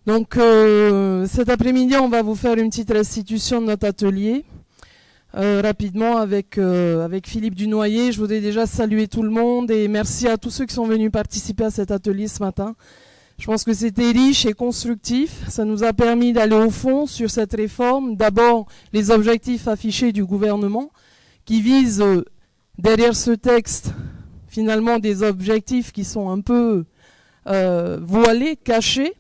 Donc cet après-midi, on va vous faire une petite restitution de notre atelier. Rapidement avec Philippe Dunoyer. Je voudrais déjà saluer tout le monde et merci à tous ceux qui sont venus participer à cet atelier ce matin. Je pense que c'était riche et constructif. Ça nous a permis d'aller au fond sur cette réforme. D'abord, les objectifs affichés du gouvernement qui visent derrière ce texte finalement des objectifs qui sont un peu voilés, cachés.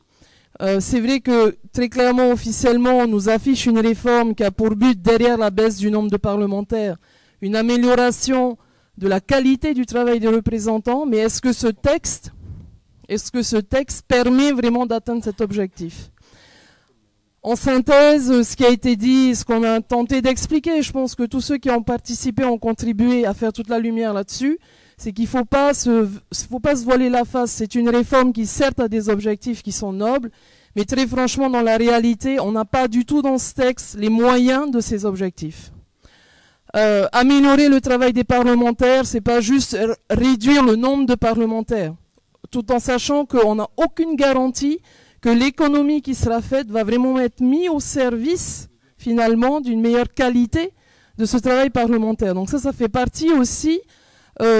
C'est vrai que très clairement, officiellement, on nous affiche une réforme qui a pour but, derrière la baisse du nombre de parlementaires, une amélioration de la qualité du travail des représentants. Mais est-ce que ce texte permet vraiment d'atteindre cet objectif? En synthèse, ce qui a été dit, ce qu'on a tenté d'expliquer, je pense que tous ceux qui ont participé ont contribué à faire toute la lumière là-dessus, c'est qu'il ne faut pas se voiler la face. C'est une réforme qui certes a des objectifs qui sont nobles, mais très franchement, dans la réalité, on n'a pas du tout dans ce texte les moyens de ces objectifs. Améliorer le travail des parlementaires, c'est pas juste réduire le nombre de parlementaires, tout en sachant qu'on n'a aucune garantie que l'économie qui sera faite va vraiment être mise au service, finalement, d'une meilleure qualité de ce travail parlementaire. Donc ça fait partie aussi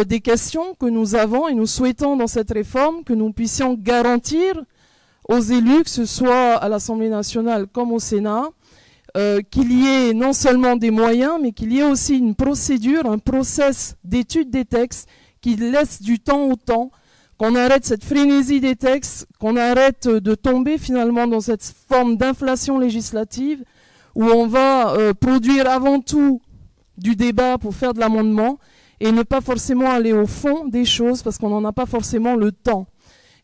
des questions que nous avons et nous souhaitons dans cette réforme que nous puissions garantir aux élus, que ce soit à l'Assemblée nationale comme au Sénat, qu'il y ait non seulement des moyens, mais qu'il y ait aussi une procédure, un process d'étude des textes qui laisse du temps au temps, qu'on arrête cette frénésie des textes, qu'on arrête de tomber finalement dans cette forme d'inflation législative où on va produire avant tout du débat pour faire de l'amendement et ne pas forcément aller au fond des choses parce qu'on n'en a pas forcément le temps.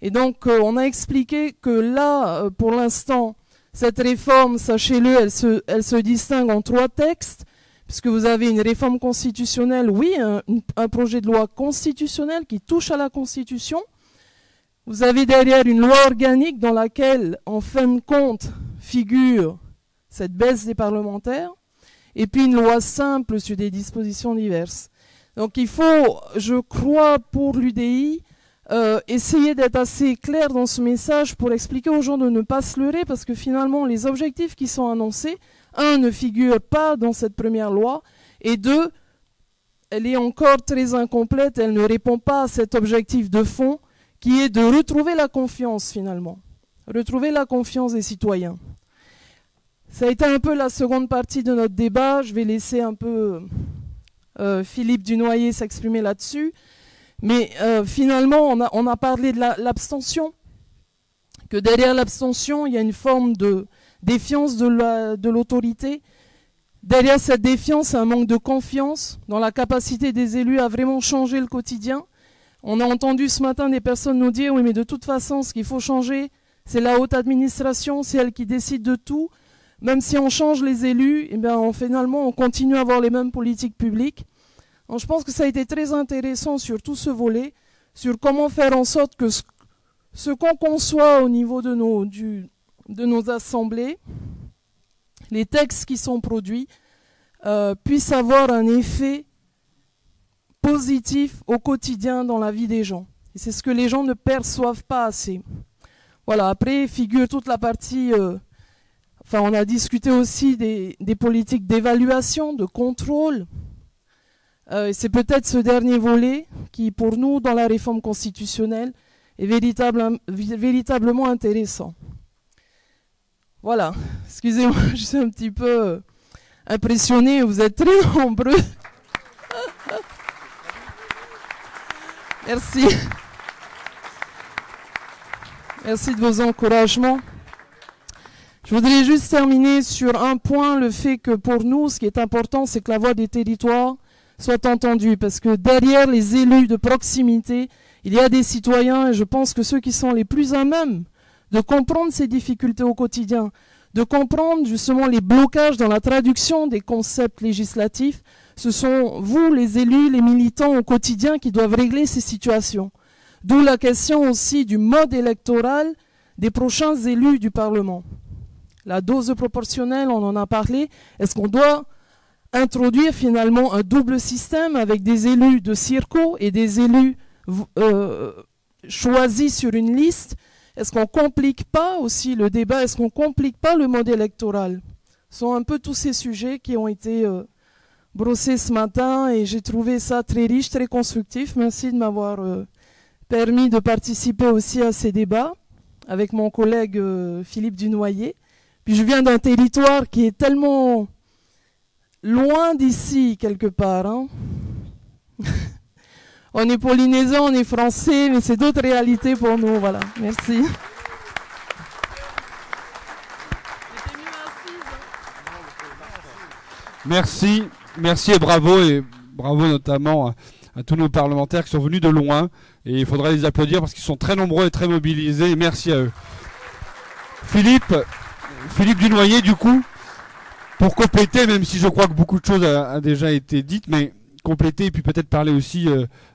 Et donc on a expliqué que là, pour l'instant, cette réforme, sachez-le, elle se distingue en 3 textes, puisque vous avez une réforme constitutionnelle, oui, un projet de loi constitutionnelle qui touche à la Constitution. Vous avez derrière une loi organique dans laquelle, en fin de compte, figure cette baisse des parlementaires, et puis une loi simple sur des dispositions diverses. Donc il faut, je crois, pour l'UDI, essayer d'être assez clair dans ce message pour expliquer aux gens de ne pas se leurrer, parce que finalement, les objectifs qui sont annoncés, 1, ne figurent pas dans cette première loi, et 2, elle est encore très incomplète, elle ne répond pas à cet objectif de fond, qui est de retrouver la confiance, finalement. Retrouver la confiance des citoyens. Ça a été un peu la seconde partie de notre débat, je vais laisser un peu Philippe Dunoyer s'exprimer là-dessus. Mais finalement, on a parlé de l'abstention, que derrière l'abstention, il y a une forme de défiance de l'autorité. Derrière cette défiance, un manque de confiance dans la capacité des élus à vraiment changer le quotidien. On a entendu ce matin des personnes nous dire « Oui, mais de toute façon, ce qu'il faut changer, c'est la haute administration, c'est elle qui décide de tout. Même si on change les élus, eh bien, finalement, on continue à avoir les mêmes politiques publiques. » Donc, je pense que ça a été très intéressant sur tout ce volet, sur comment faire en sorte que ce qu'on conçoit au niveau de nos assemblées, les textes qui sont produits, puissent avoir un effet positif au quotidien dans la vie des gens. Et c'est ce que les gens ne perçoivent pas assez. Voilà, après figure toute la partie... on a discuté aussi des politiques d'évaluation, de contrôle. C'est peut-être ce dernier volet qui, pour nous, dans la réforme constitutionnelle, est véritablement intéressant. Voilà. Excusez-moi, je suis un petit peu impressionnée. Vous êtes très nombreux. Merci. Merci de vos encouragements. Je voudrais juste terminer sur un point, le fait que pour nous, ce qui est important, c'est que la voix des territoires soit entendue. Parce que derrière les élus de proximité, il y a des citoyens, et je pense que ceux qui sont les plus à même de comprendre ces difficultés au quotidien, de comprendre justement les blocages dans la traduction des concepts législatifs, ce sont vous, les élus, les militants au quotidien qui doivent régler ces situations. D'où la question aussi du mode électoral des prochains élus du Parlement. La dose proportionnelle, on en a parlé. Est-ce qu'on doit introduire finalement un double système avec des élus de circo et des élus choisis sur une liste? est-ce qu'on complique pas aussi le débat, est-ce qu'on complique pas le mode électoral? Ce sont un peu tous ces sujets qui ont été brossés ce matin et j'ai trouvé ça très riche, très constructif. Merci de m'avoir permis de participer aussi à ces débats avec mon collègue Philippe Dunoyer. Puis je viens d'un territoire qui est tellement loin d'ici, quelque part. Hein. On est polynésien, on est français, mais c'est d'autres réalités pour nous. Voilà. Merci. Merci, merci et bravo notamment à tous nos parlementaires qui sont venus de loin. Et il faudra les applaudir parce qu'ils sont très nombreux et très mobilisés. Et merci à eux. Philippe Dunoyer, du coup, pour compléter, même si je crois que beaucoup de choses a déjà été dites, mais compléter et puis peut-être parler aussi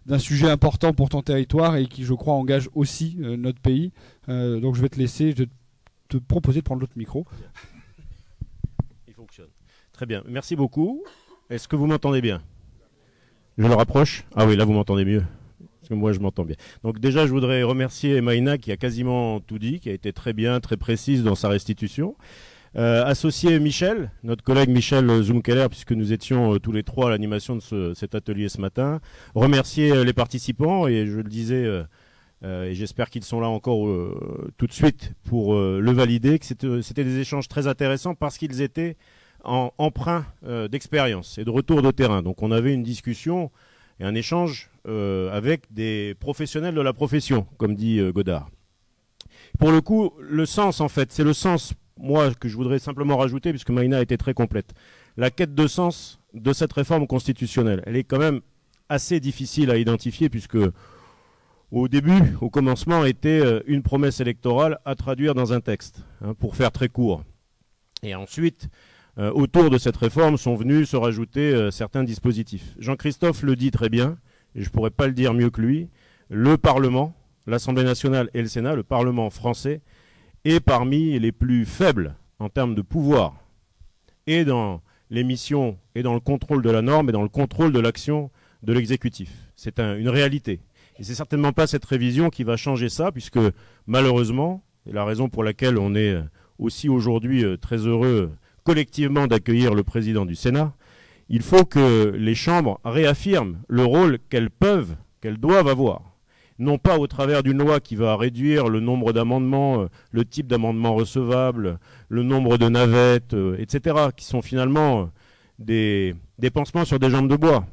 d'un sujet important pour ton territoire et qui, je crois, engage aussi notre pays. Donc je vais te laisser, je vais te proposer de prendre l'autre micro. Il fonctionne. Très bien, merci beaucoup. Est-ce que vous m'entendez bien? Je le rapproche? Ah oui, là vous m'entendez mieux. Parce que moi je m'entends bien. Donc déjà je voudrais remercier Maïna qui a quasiment tout dit, qui a été très bien, très précise dans sa restitution. Associer Michel, notre collègue Michel Zoumkeller, puisque nous étions tous les trois à l'animation de cet atelier ce matin. Remercier les participants, et je le disais, et j'espère qu'ils sont là encore tout de suite pour le valider, que c'était des échanges très intéressants parce qu'ils étaient empreint d'expérience et de retour de terrain. Donc on avait une discussion et un échange avec des professionnels de la profession, comme dit Godard. Pour le coup, le sens, en fait, c'est le sens, moi, que je voudrais simplement rajouter, puisque Maïna a été très complète. La quête de sens de cette réforme constitutionnelle, elle est quand même assez difficile à identifier, puisque au début, au commencement, était une promesse électorale à traduire dans un texte, hein, pour faire très court. Et ensuite, autour de cette réforme sont venus se rajouter certains dispositifs. Jean-Christophe le dit très bien, et je ne pourrais pas le dire mieux que lui, le Parlement, l'Assemblée nationale et le Sénat, le Parlement français, est parmi les plus faibles en termes de pouvoir, et dans les missions, et dans le contrôle de la norme, et dans le contrôle de l'action de l'exécutif. C'est une réalité. Et c'est certainement pas cette révision qui va changer ça, puisque malheureusement, et la raison pour laquelle on est aussi aujourd'hui très heureux collectivement d'accueillir le président du Sénat, il faut que les chambres réaffirment le rôle qu'elles peuvent, qu'elles doivent avoir. Non pas au travers d'une loi qui va réduire le nombre d'amendements, le type d'amendements recevables, le nombre de navettes, etc., qui sont finalement des pansements sur des jambes de bois.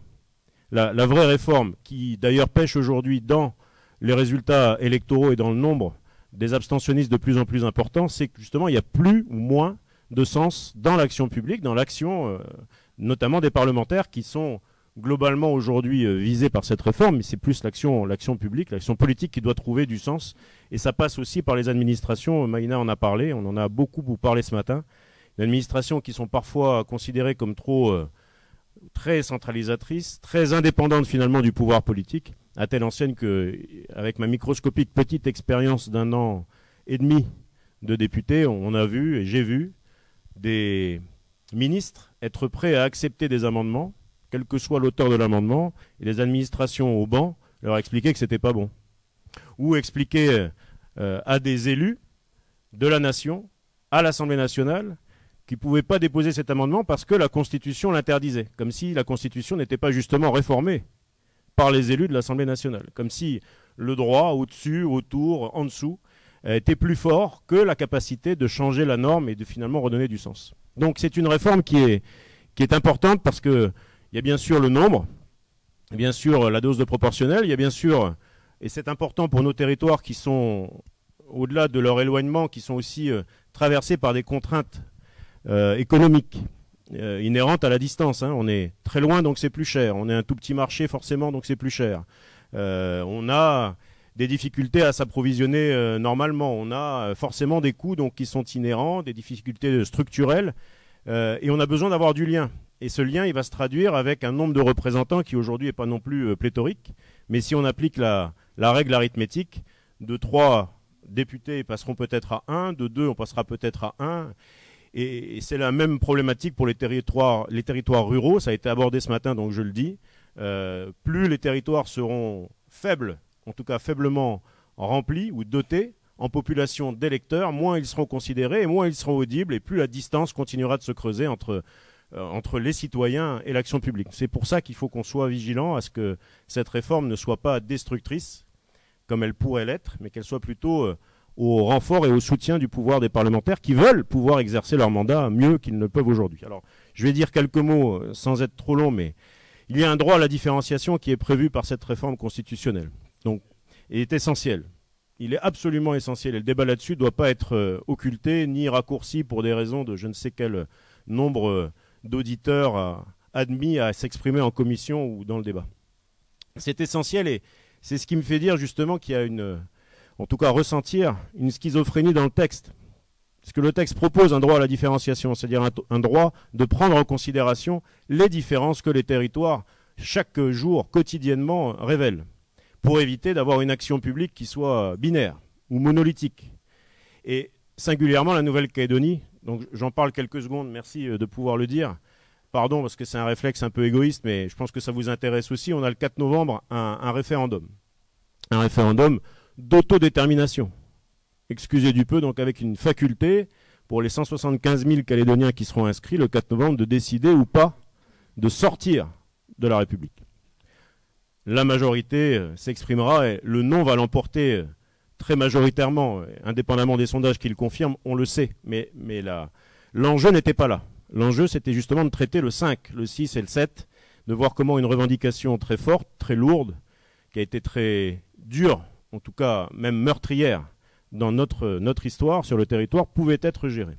La vraie réforme, qui d'ailleurs pêche aujourd'hui dans les résultats électoraux et dans le nombre des abstentionnistes de plus en plus importants, c'est que justement il y a plus ou moins de sens dans l'action publique, dans l'action notamment des parlementaires qui sont globalement aujourd'hui visés par cette réforme, mais c'est plus l'action publique, l'action politique qui doit trouver du sens. Et ça passe aussi par les administrations, Maïna en a parlé, on en a beaucoup parlé ce matin, les administrations qui sont parfois considérées comme très centralisatrices, très indépendantes finalement du pouvoir politique, à telle enseigne qu'avec ma microscopique petite expérience d'1 an et demi de député, on a vu, et j'ai vu, des ministres être prêts à accepter des amendements, quel que soit l'auteur de l'amendement, et les administrations au banc leur expliquer que c'était pas bon. Ou expliquer à des élus de la nation, à l'Assemblée nationale, qu'ils ne pouvaient pas déposer cet amendement parce que la Constitution l'interdisait. Comme si la Constitution n'était pas justement réformée par les élus de l'Assemblée nationale. Comme si le droit, au-dessus, autour, en dessous, était plus fort que la capacité de changer la norme et de finalement redonner du sens. Donc c'est une réforme qui est importante parce qu'il y a bien sûr le nombre, bien sûr la dose de proportionnel, il y a bien sûr, et c'est important pour nos territoires qui sont, au-delà de leur éloignement, qui sont aussi traversés par des contraintes économiques inhérentes à la distance. Hein. On est très loin, donc c'est plus cher. On est un tout petit marché, forcément, donc c'est plus cher. On a des difficultés à s'approvisionner normalement. On a forcément des coûts donc, qui sont inhérents, des difficultés structurelles, et on a besoin d'avoir du lien. Et ce lien, il va se traduire avec un nombre de représentants qui aujourd'hui n'est pas non plus pléthorique, mais si on applique la règle arithmétique, de 3 députés passeront peut-être à 1, de 2 on passera peut-être à 1, et c'est la même problématique pour les territoires ruraux, ça a été abordé ce matin, donc je le dis, plus les territoires seront faibles, en tout cas faiblement remplis ou dotés en population d'électeurs, moins ils seront considérés et moins ils seront audibles, et plus la distance continuera de se creuser entre les citoyens et l'action publique. C'est pour ça qu'il faut qu'on soit vigilant à ce que cette réforme ne soit pas destructrice, comme elle pourrait l'être, mais qu'elle soit plutôt au renfort et au soutien du pouvoir des parlementaires qui veulent pouvoir exercer leur mandat mieux qu'ils ne le peuvent aujourd'hui. Alors, je vais dire quelques mots sans être trop long, mais il y a un droit à la différenciation qui est prévu par cette réforme constitutionnelle. Donc, il est essentiel. Il est absolument essentiel. Et le débat là-dessus ne doit pas être occulté ni raccourci pour des raisons de je ne sais quel nombre d'auditeurs admis à s'exprimer en commission ou dans le débat. C'est essentiel et c'est ce qui me fait dire justement qu'il y a en tout cas ressentir une schizophrénie dans le texte. Parce que le texte propose un droit à la différenciation, c'est-à-dire un droit de prendre en considération les différences que les territoires, chaque jour, quotidiennement, révèlent, pour éviter d'avoir une action publique qui soit binaire ou monolithique. Et singulièrement la Nouvelle-Calédonie, donc j'en parle quelques secondes, merci de pouvoir le dire. Pardon, parce que c'est un réflexe un peu égoïste, mais je pense que ça vous intéresse aussi. On a le 4 novembre un référendum. Un référendum d'autodétermination. Excusez du peu, donc avec une faculté pour les 175 000 Calédoniens qui seront inscrits le 4 novembre de décider ou pas de sortir de la République. La majorité s'exprimera et le non va l'emporter très majoritairement, indépendamment des sondages qui le confirment, on le sait. Mais l'enjeu n'était pas là. L'enjeu, c'était justement de traiter le 5, le 6 et le 7, de voir comment une revendication très forte, très lourde, qui a été très dure, en tout cas même meurtrière, dans notre histoire, sur le territoire, pouvait être gérée.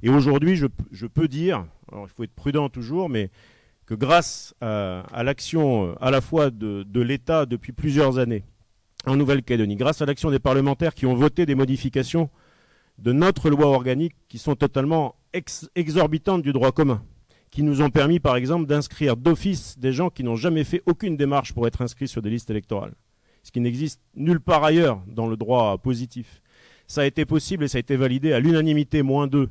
Et aujourd'hui, je peux dire, alors il faut être prudent toujours, mais que grâce à l'action à la fois de l'État depuis plusieurs années en Nouvelle-Calédonie, grâce à l'action des parlementaires qui ont voté des modifications de notre loi organique qui sont totalement exorbitantes du droit commun, qui nous ont permis par exemple d'inscrire d'office des gens qui n'ont jamais fait aucune démarche pour être inscrits sur des listes électorales, ce qui n'existe nulle part ailleurs dans le droit positif. Ça a été possible et ça a été validé à l'unanimité -2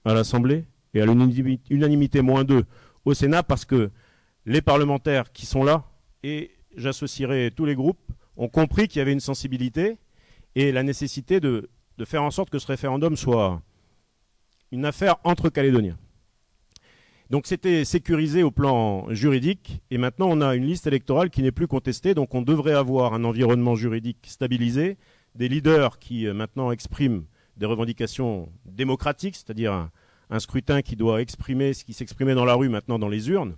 à l'Assemblée et à l'unanimité -2 au Sénat, parce que les parlementaires qui sont là, et j'associerai tous les groupes, ont compris qu'il y avait une sensibilité et la nécessité de faire en sorte que ce référendum soit une affaire entre Calédoniens. Donc c'était sécurisé au plan juridique, et maintenant on a une liste électorale qui n'est plus contestée, donc on devrait avoir un environnement juridique stabilisé, des leaders qui maintenant expriment des revendications démocratiques, c'est-à-dire un scrutin qui doit exprimer ce qui s'exprimait dans la rue maintenant dans les urnes,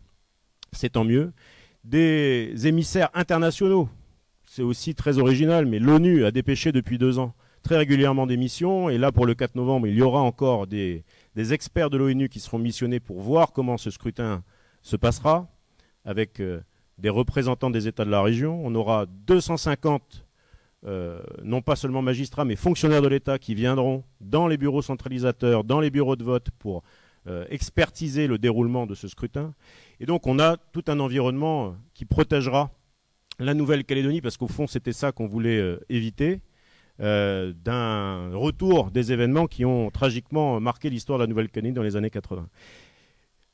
c'est tant mieux. Des émissaires internationaux, c'est aussi très original, mais l'ONU a dépêché depuis 2 ans très régulièrement des missions, et là pour le 4 novembre il y aura encore des experts de l'ONU qui seront missionnés pour voir comment ce scrutin se passera, avec des représentants des États de la région. On aura 250 non pas seulement magistrats, mais fonctionnaires de l'État qui viendront dans les bureaux centralisateurs, dans les bureaux de vote pour expertiser le déroulement de ce scrutin. Et donc on a tout un environnement qui protégera la Nouvelle-Calédonie, parce qu'au fond c'était ça qu'on voulait éviter, d'un retour des événements qui ont tragiquement marqué l'histoire de la Nouvelle-Calédonie dans les années 80.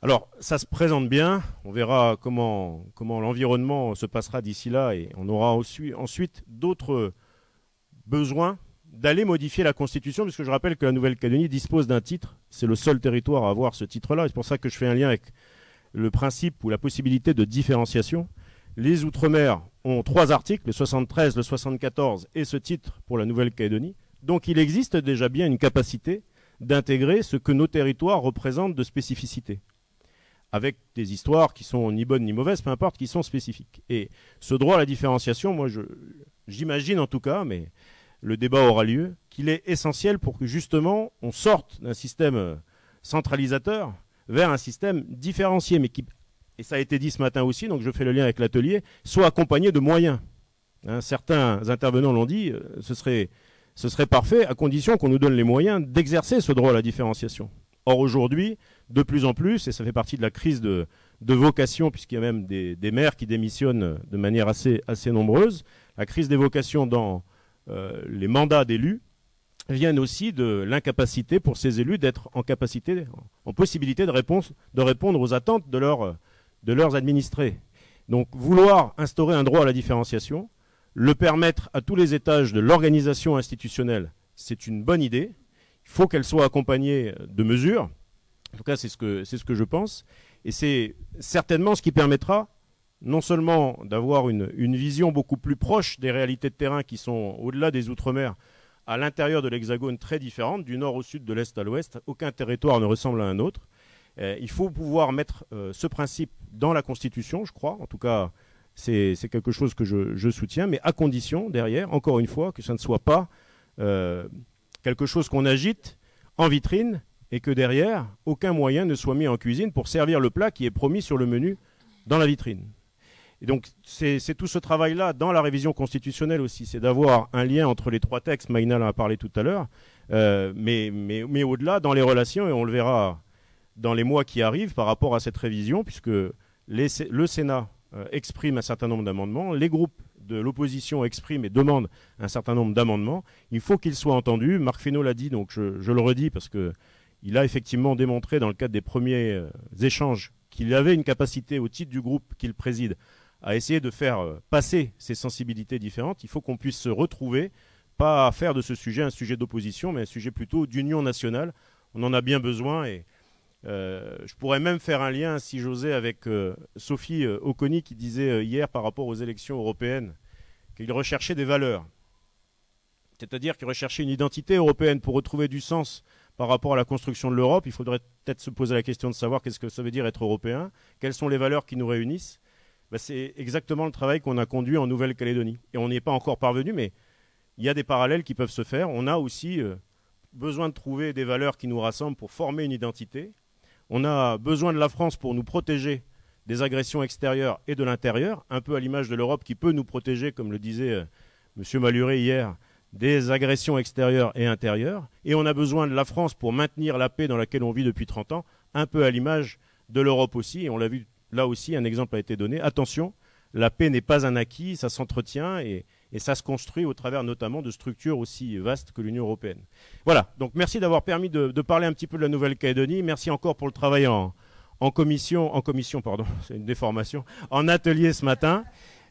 Alors, ça se présente bien, on verra comment l'environnement se passera d'ici là, et on aura ensuite d'autres besoins d'aller modifier la Constitution, puisque je rappelle que la Nouvelle-Calédonie dispose d'un titre, c'est le seul territoire à avoir ce titre-là, et c'est pour ça que je fais un lien avec le principe ou la possibilité de différenciation. Les Outre-mer ont 3 articles, le 73, le 74 et ce titre pour la Nouvelle-Calédonie. Donc il existe déjà bien une capacité d'intégrer ce que nos territoires représentent de spécificité, avec des histoires qui sont ni bonnes ni mauvaises, peu importe, qui sont spécifiques. Et ce droit à la différenciation, moi j'imagine en tout cas, mais le débat aura lieu, qu'il est essentiel pour que justement on sorte d'un système centralisateur vers un système différencié, mais qui, et ça a été dit ce matin aussi, donc je fais le lien avec l'atelier, soit accompagné de moyens. Certains intervenants l'ont dit, ce serait parfait à condition qu'on nous donne les moyens d'exercer ce droit à la différenciation. Or aujourd'hui, de plus en plus, et ça fait partie de la crise de vocation, puisqu'il y a même des maires qui démissionnent de manière assez nombreuse, la crise des vocations dans les mandats d'élus viennent aussi de l'incapacité pour ces élus d'être en possibilité de répondre aux attentes de leurs administrés. Donc vouloir instaurer un droit à la différenciation, le permettre à tous les étages de l'organisation institutionnelle, c'est une bonne idée. Il faut qu'elle soit accompagnée de mesures. En tout cas, c'est ce que je pense. Et c'est certainement ce qui permettra non seulement d'avoir une vision beaucoup plus proche des réalités de terrain qui sont au-delà des Outre-mer, à l'intérieur de l'Hexagone très différentes, du nord au sud, de l'est à l'ouest. Aucun territoire ne ressemble à un autre. Il faut pouvoir mettre ce principe dans la Constitution, je crois. En tout cas, c'est quelque chose que je soutiens, mais à condition, derrière, encore une fois, que ça ne soit pas quelque chose qu'on agite en vitrine et que derrière, aucun moyen ne soit mis en cuisine pour servir le plat qui est promis sur le menu dans la vitrine. Et donc, c'est tout ce travail-là dans la révision constitutionnelle aussi, c'est d'avoir un lien entre les trois textes, Maïna en a parlé tout à l'heure, mais au-delà, dans les relations, et on le verra dans les mois qui arrivent par rapport à cette révision, puisque le Sénat exprime un certain nombre d'amendements, les groupes de l'opposition expriment et demandent un certain nombre d'amendements, il faut qu'ils soient entendus. Marc Fesneau l'a dit, donc je le redis, parce qu'il a effectivement démontré dans le cadre des premiers échanges qu'il avait une capacité au titre du groupe qu'il préside à essayer de faire passer ces sensibilités différentes. Il faut qu'on puisse se retrouver, pas faire de ce sujet un sujet d'opposition, mais un sujet plutôt d'union nationale. On en a bien besoin et je pourrais même faire un lien, si j'osais, avec Sophie Oconi qui disait hier par rapport aux élections européennes qu'il recherchait des valeurs. C'est-à-dire qu'il recherchait une identité européenne pour retrouver du sens par rapport à la construction de l'Europe. Il faudrait peut-être se poser la question de savoir qu'est-ce que ça veut dire être européen, quelles sont les valeurs qui nous réunissent. C'est exactement le travail qu'on a conduit en Nouvelle-Calédonie. Et on n'y est pas encore parvenu, mais il y a des parallèles qui peuvent se faire. On a aussi besoin de trouver des valeurs qui nous rassemblent pour former une identité. On a besoin de la France pour nous protéger des agressions extérieures et de l'intérieur, un peu à l'image de l'Europe qui peut nous protéger, comme le disait M. Maluré hier, des agressions extérieures et intérieures. Et on a besoin de la France pour maintenir la paix dans laquelle on vit depuis 30 ans, un peu à l'image de l'Europe aussi. Et on l'a vu là aussi, un exemple a été donné. Attention, la paix n'est pas un acquis, ça s'entretient et ça se construit au travers notamment de structures aussi vastes que l'Union européenne. Voilà, donc merci d'avoir permis de parler un petit peu de la Nouvelle-Calédonie. Merci encore pour le travail en commission, pardon, c'est une déformation, en atelier ce matin.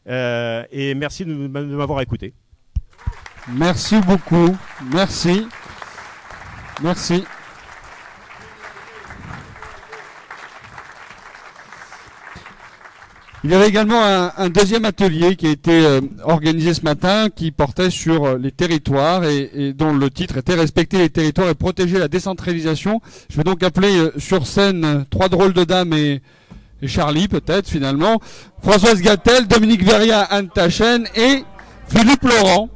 Et merci de m'avoir écouté. Merci beaucoup, merci. Merci. Il y avait également un deuxième atelier qui a été organisé ce matin qui portait sur les territoires et dont le titre était « Respecter les territoires et protéger la décentralisation ». Je vais donc appeler sur scène trois drôles de dames et Charlie peut-être finalement, Françoise Gattel, Dominique Verriat, Anne Tachen et Philippe Laurent.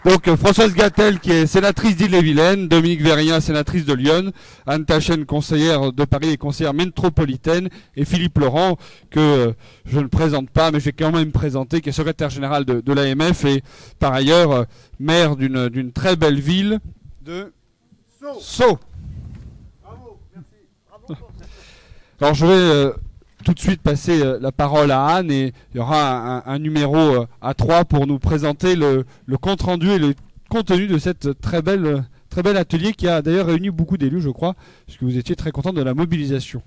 Donc Françoise Gattel qui est sénatrice d'Ille-et-Vilaine, Dominique Verriat, sénatrice de Lyon, Anne Tachen, conseillère de Paris et conseillère métropolitaine, et Philippe Laurent, que je ne présente pas, mais je vais quand même présenter, qui est secrétaire général de l'AMF et par ailleurs maire d'une très belle ville de Sceaux. Bravo, merci. Bravo. Alors je vais tout de suite passer la parole à Anne et il y aura un numéro à 3 pour nous présenter le compte rendu et le contenu de cette très bel atelier qui a d'ailleurs réuni beaucoup d'élus, je crois, puisque vous étiez très content de la mobilisation.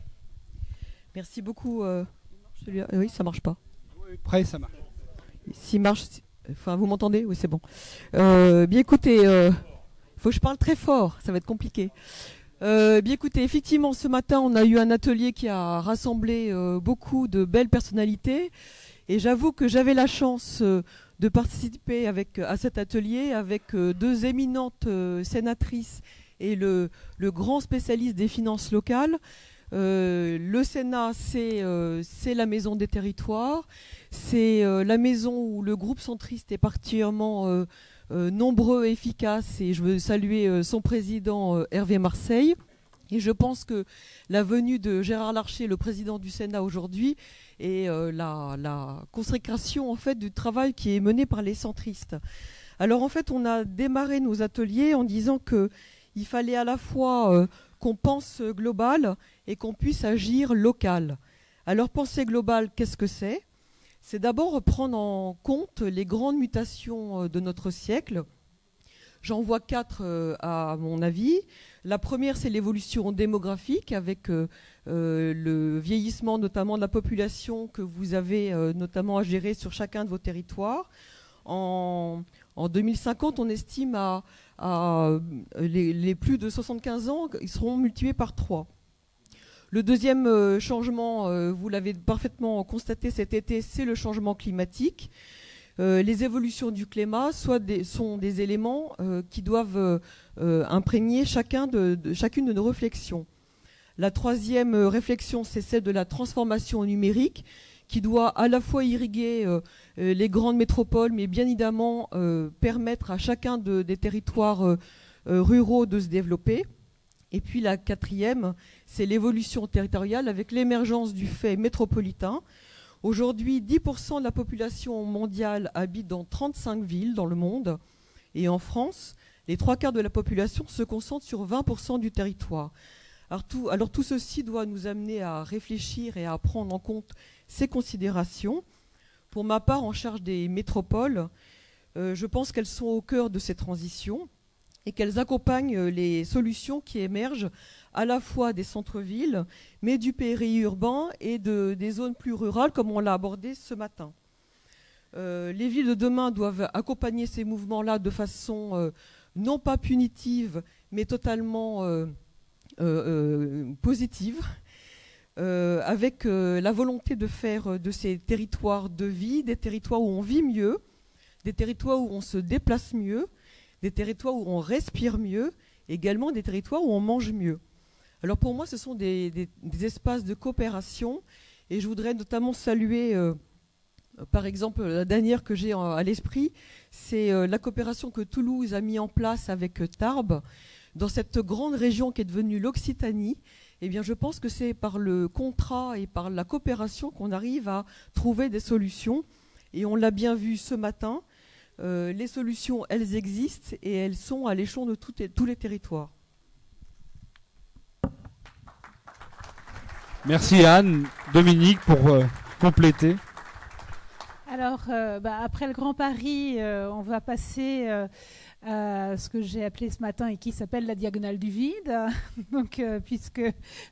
Merci beaucoup. Oui, ça marche pas. Oui, prêt, ça marche. S'il marche, enfin, vous m'entendez? Oui, c'est bon. Bien écoutez, il faut que je parle très fort, ça va être compliqué. Bien écoutez, effectivement, ce matin, on a eu un atelier qui a rassemblé beaucoup de belles personnalités. Et j'avoue que j'avais la chance de participer à cet atelier avec deux éminentes sénatrices et le grand spécialiste des finances locales. Le Sénat, c'est la maison des territoires. C'est la maison où le groupe centriste est particulièrement nombreux et efficaces, et je veux saluer son président Hervé Marseille. Et je pense que la venue de Gérard Larcher, le président du Sénat aujourd'hui, est la consécration en fait du travail qui est mené par les centristes. Alors en fait, on a démarré nos ateliers en disant qu'il fallait à la fois qu'on pense global et qu'on puisse agir local. Alors penser global, qu'est-ce que c'est ? C'est d'abord prendre en compte les grandes mutations de notre siècle. J'en vois 4 à mon avis. La première, c'est l'évolution démographique avec le vieillissement notamment de la population que vous avez notamment à gérer sur chacun de vos territoires. En En 2050, on estime les plus de 75 ans, ils seront multipliés par 3. Le deuxième changement, vous l'avez parfaitement constaté cet été, c'est le changement climatique. Les évolutions du climat sont des éléments qui doivent imprégner chacune de nos réflexions. La troisième réflexion, c'est celle de la transformation numérique, qui doit à la fois irriguer les grandes métropoles, mais bien évidemment permettre à chacun des territoires ruraux de se développer. Et puis la quatrième, c'est l'évolution territoriale avec l'émergence du fait métropolitain. Aujourd'hui, 10% de la population mondiale habite dans 35 villes dans le monde. Et en France, les 3/4 de la population se concentrent sur 20% du territoire. Alors tout ceci doit nous amener à réfléchir et à prendre en compte ces considérations. Pour ma part, en charge des métropoles, je pense qu'elles sont au cœur de ces transitions et qu'elles accompagnent les solutions qui émergent à la fois des centres-villes, mais du périurbain et des zones plus rurales, comme on l'a abordé ce matin. Les villes de demain doivent accompagner ces mouvements-là de façon non pas punitive, mais totalement positive, avec la volonté de faire de ces territoires de vie des territoires où on vit mieux, des territoires où on se déplace mieux, des territoires où on respire mieux, également des territoires où on mange mieux. Alors pour moi, ce sont des espaces de coopération, et je voudrais notamment saluer, par exemple, la dernière que j'ai à l'esprit, c'est la coopération que Toulouse a mis en place avec Tarbes, dans cette grande région qui est devenue l'Occitanie. Eh bien, je pense que c'est par le contrat et par la coopération qu'on arrive à trouver des solutions. Et on l'a bien vu ce matin, les solutions, elles existent et elles sont à l'échelon de tous les territoires. Merci Anne. Dominique pour compléter. Alors, après le Grand Paris, on va passer à ce que j'ai appelé ce matin et qui s'appelle la diagonale du vide, donc, puisque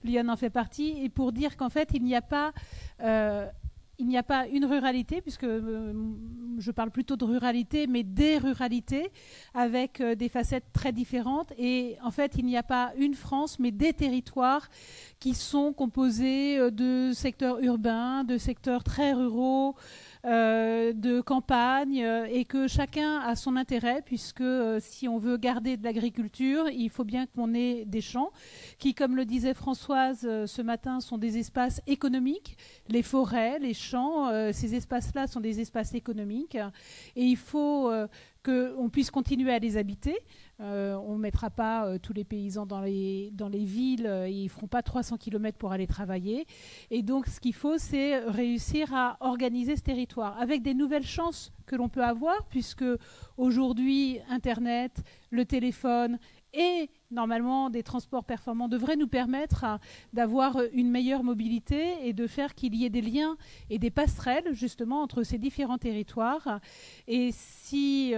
Lyon en fait partie, et pour dire qu'en fait, il n'y a pas une ruralité, puisque je parle plutôt de ruralité, mais des ruralités, avec des facettes très différentes. Et en fait, il n'y a pas une France, mais des territoires qui sont composés de secteurs urbains, de secteurs très ruraux, de campagne, et que chacun a son intérêt, puisque si on veut garder de l'agriculture, il faut bien qu'on ait des champs qui, comme le disait Françoise ce matin, sont des espaces économiques. Les forêts, les champs, ces espaces-là sont des espaces économiques, et il faut qu'on puisse continuer à les habiter. On ne mettra pas tous les paysans dans les villes, ils ne feront pas 300 km pour aller travailler. Et donc, ce qu'il faut, c'est réussir à organiser ce territoire avec des nouvelles chances que l'on peut avoir, puisque aujourd'hui, Internet, le téléphone et normalement des transports performants devraient nous permettre d'avoir une meilleure mobilité et de faire qu'il y ait des liens et des passerelles justement entre ces différents territoires. Et si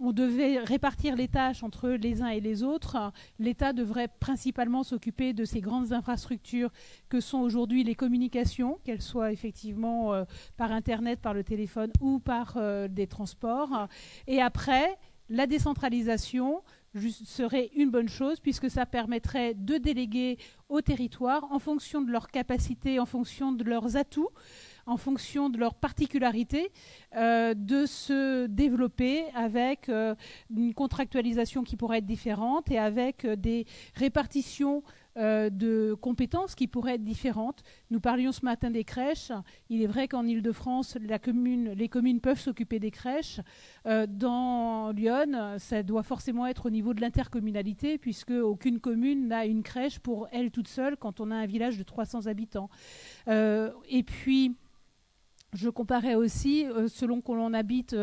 on devait répartir les tâches entre les uns et les autres, l'État devrait principalement s'occuper de ces grandes infrastructures que sont aujourd'hui les communications, qu'elles soient effectivement par Internet, par le téléphone ou par des transports. Et après, la décentralisation serait une bonne chose, puisque ça permettrait de déléguer aux territoires en fonction de leurs capacités, en fonction de leurs atouts, en fonction de leurs particularités, de se développer avec une contractualisation qui pourrait être différente et avec des répartitions de compétences qui pourraient être différentes. Nous parlions ce matin des crèches. Il est vrai qu'en Ile-de-France, les communes peuvent s'occuper des crèches. Dans Lyon, ça doit forcément être au niveau de l'intercommunalité, puisque aucune commune n'a une crèche pour elle toute seule quand on a un village de 300 habitants. Et puis, je comparais aussi, selon que l'on habite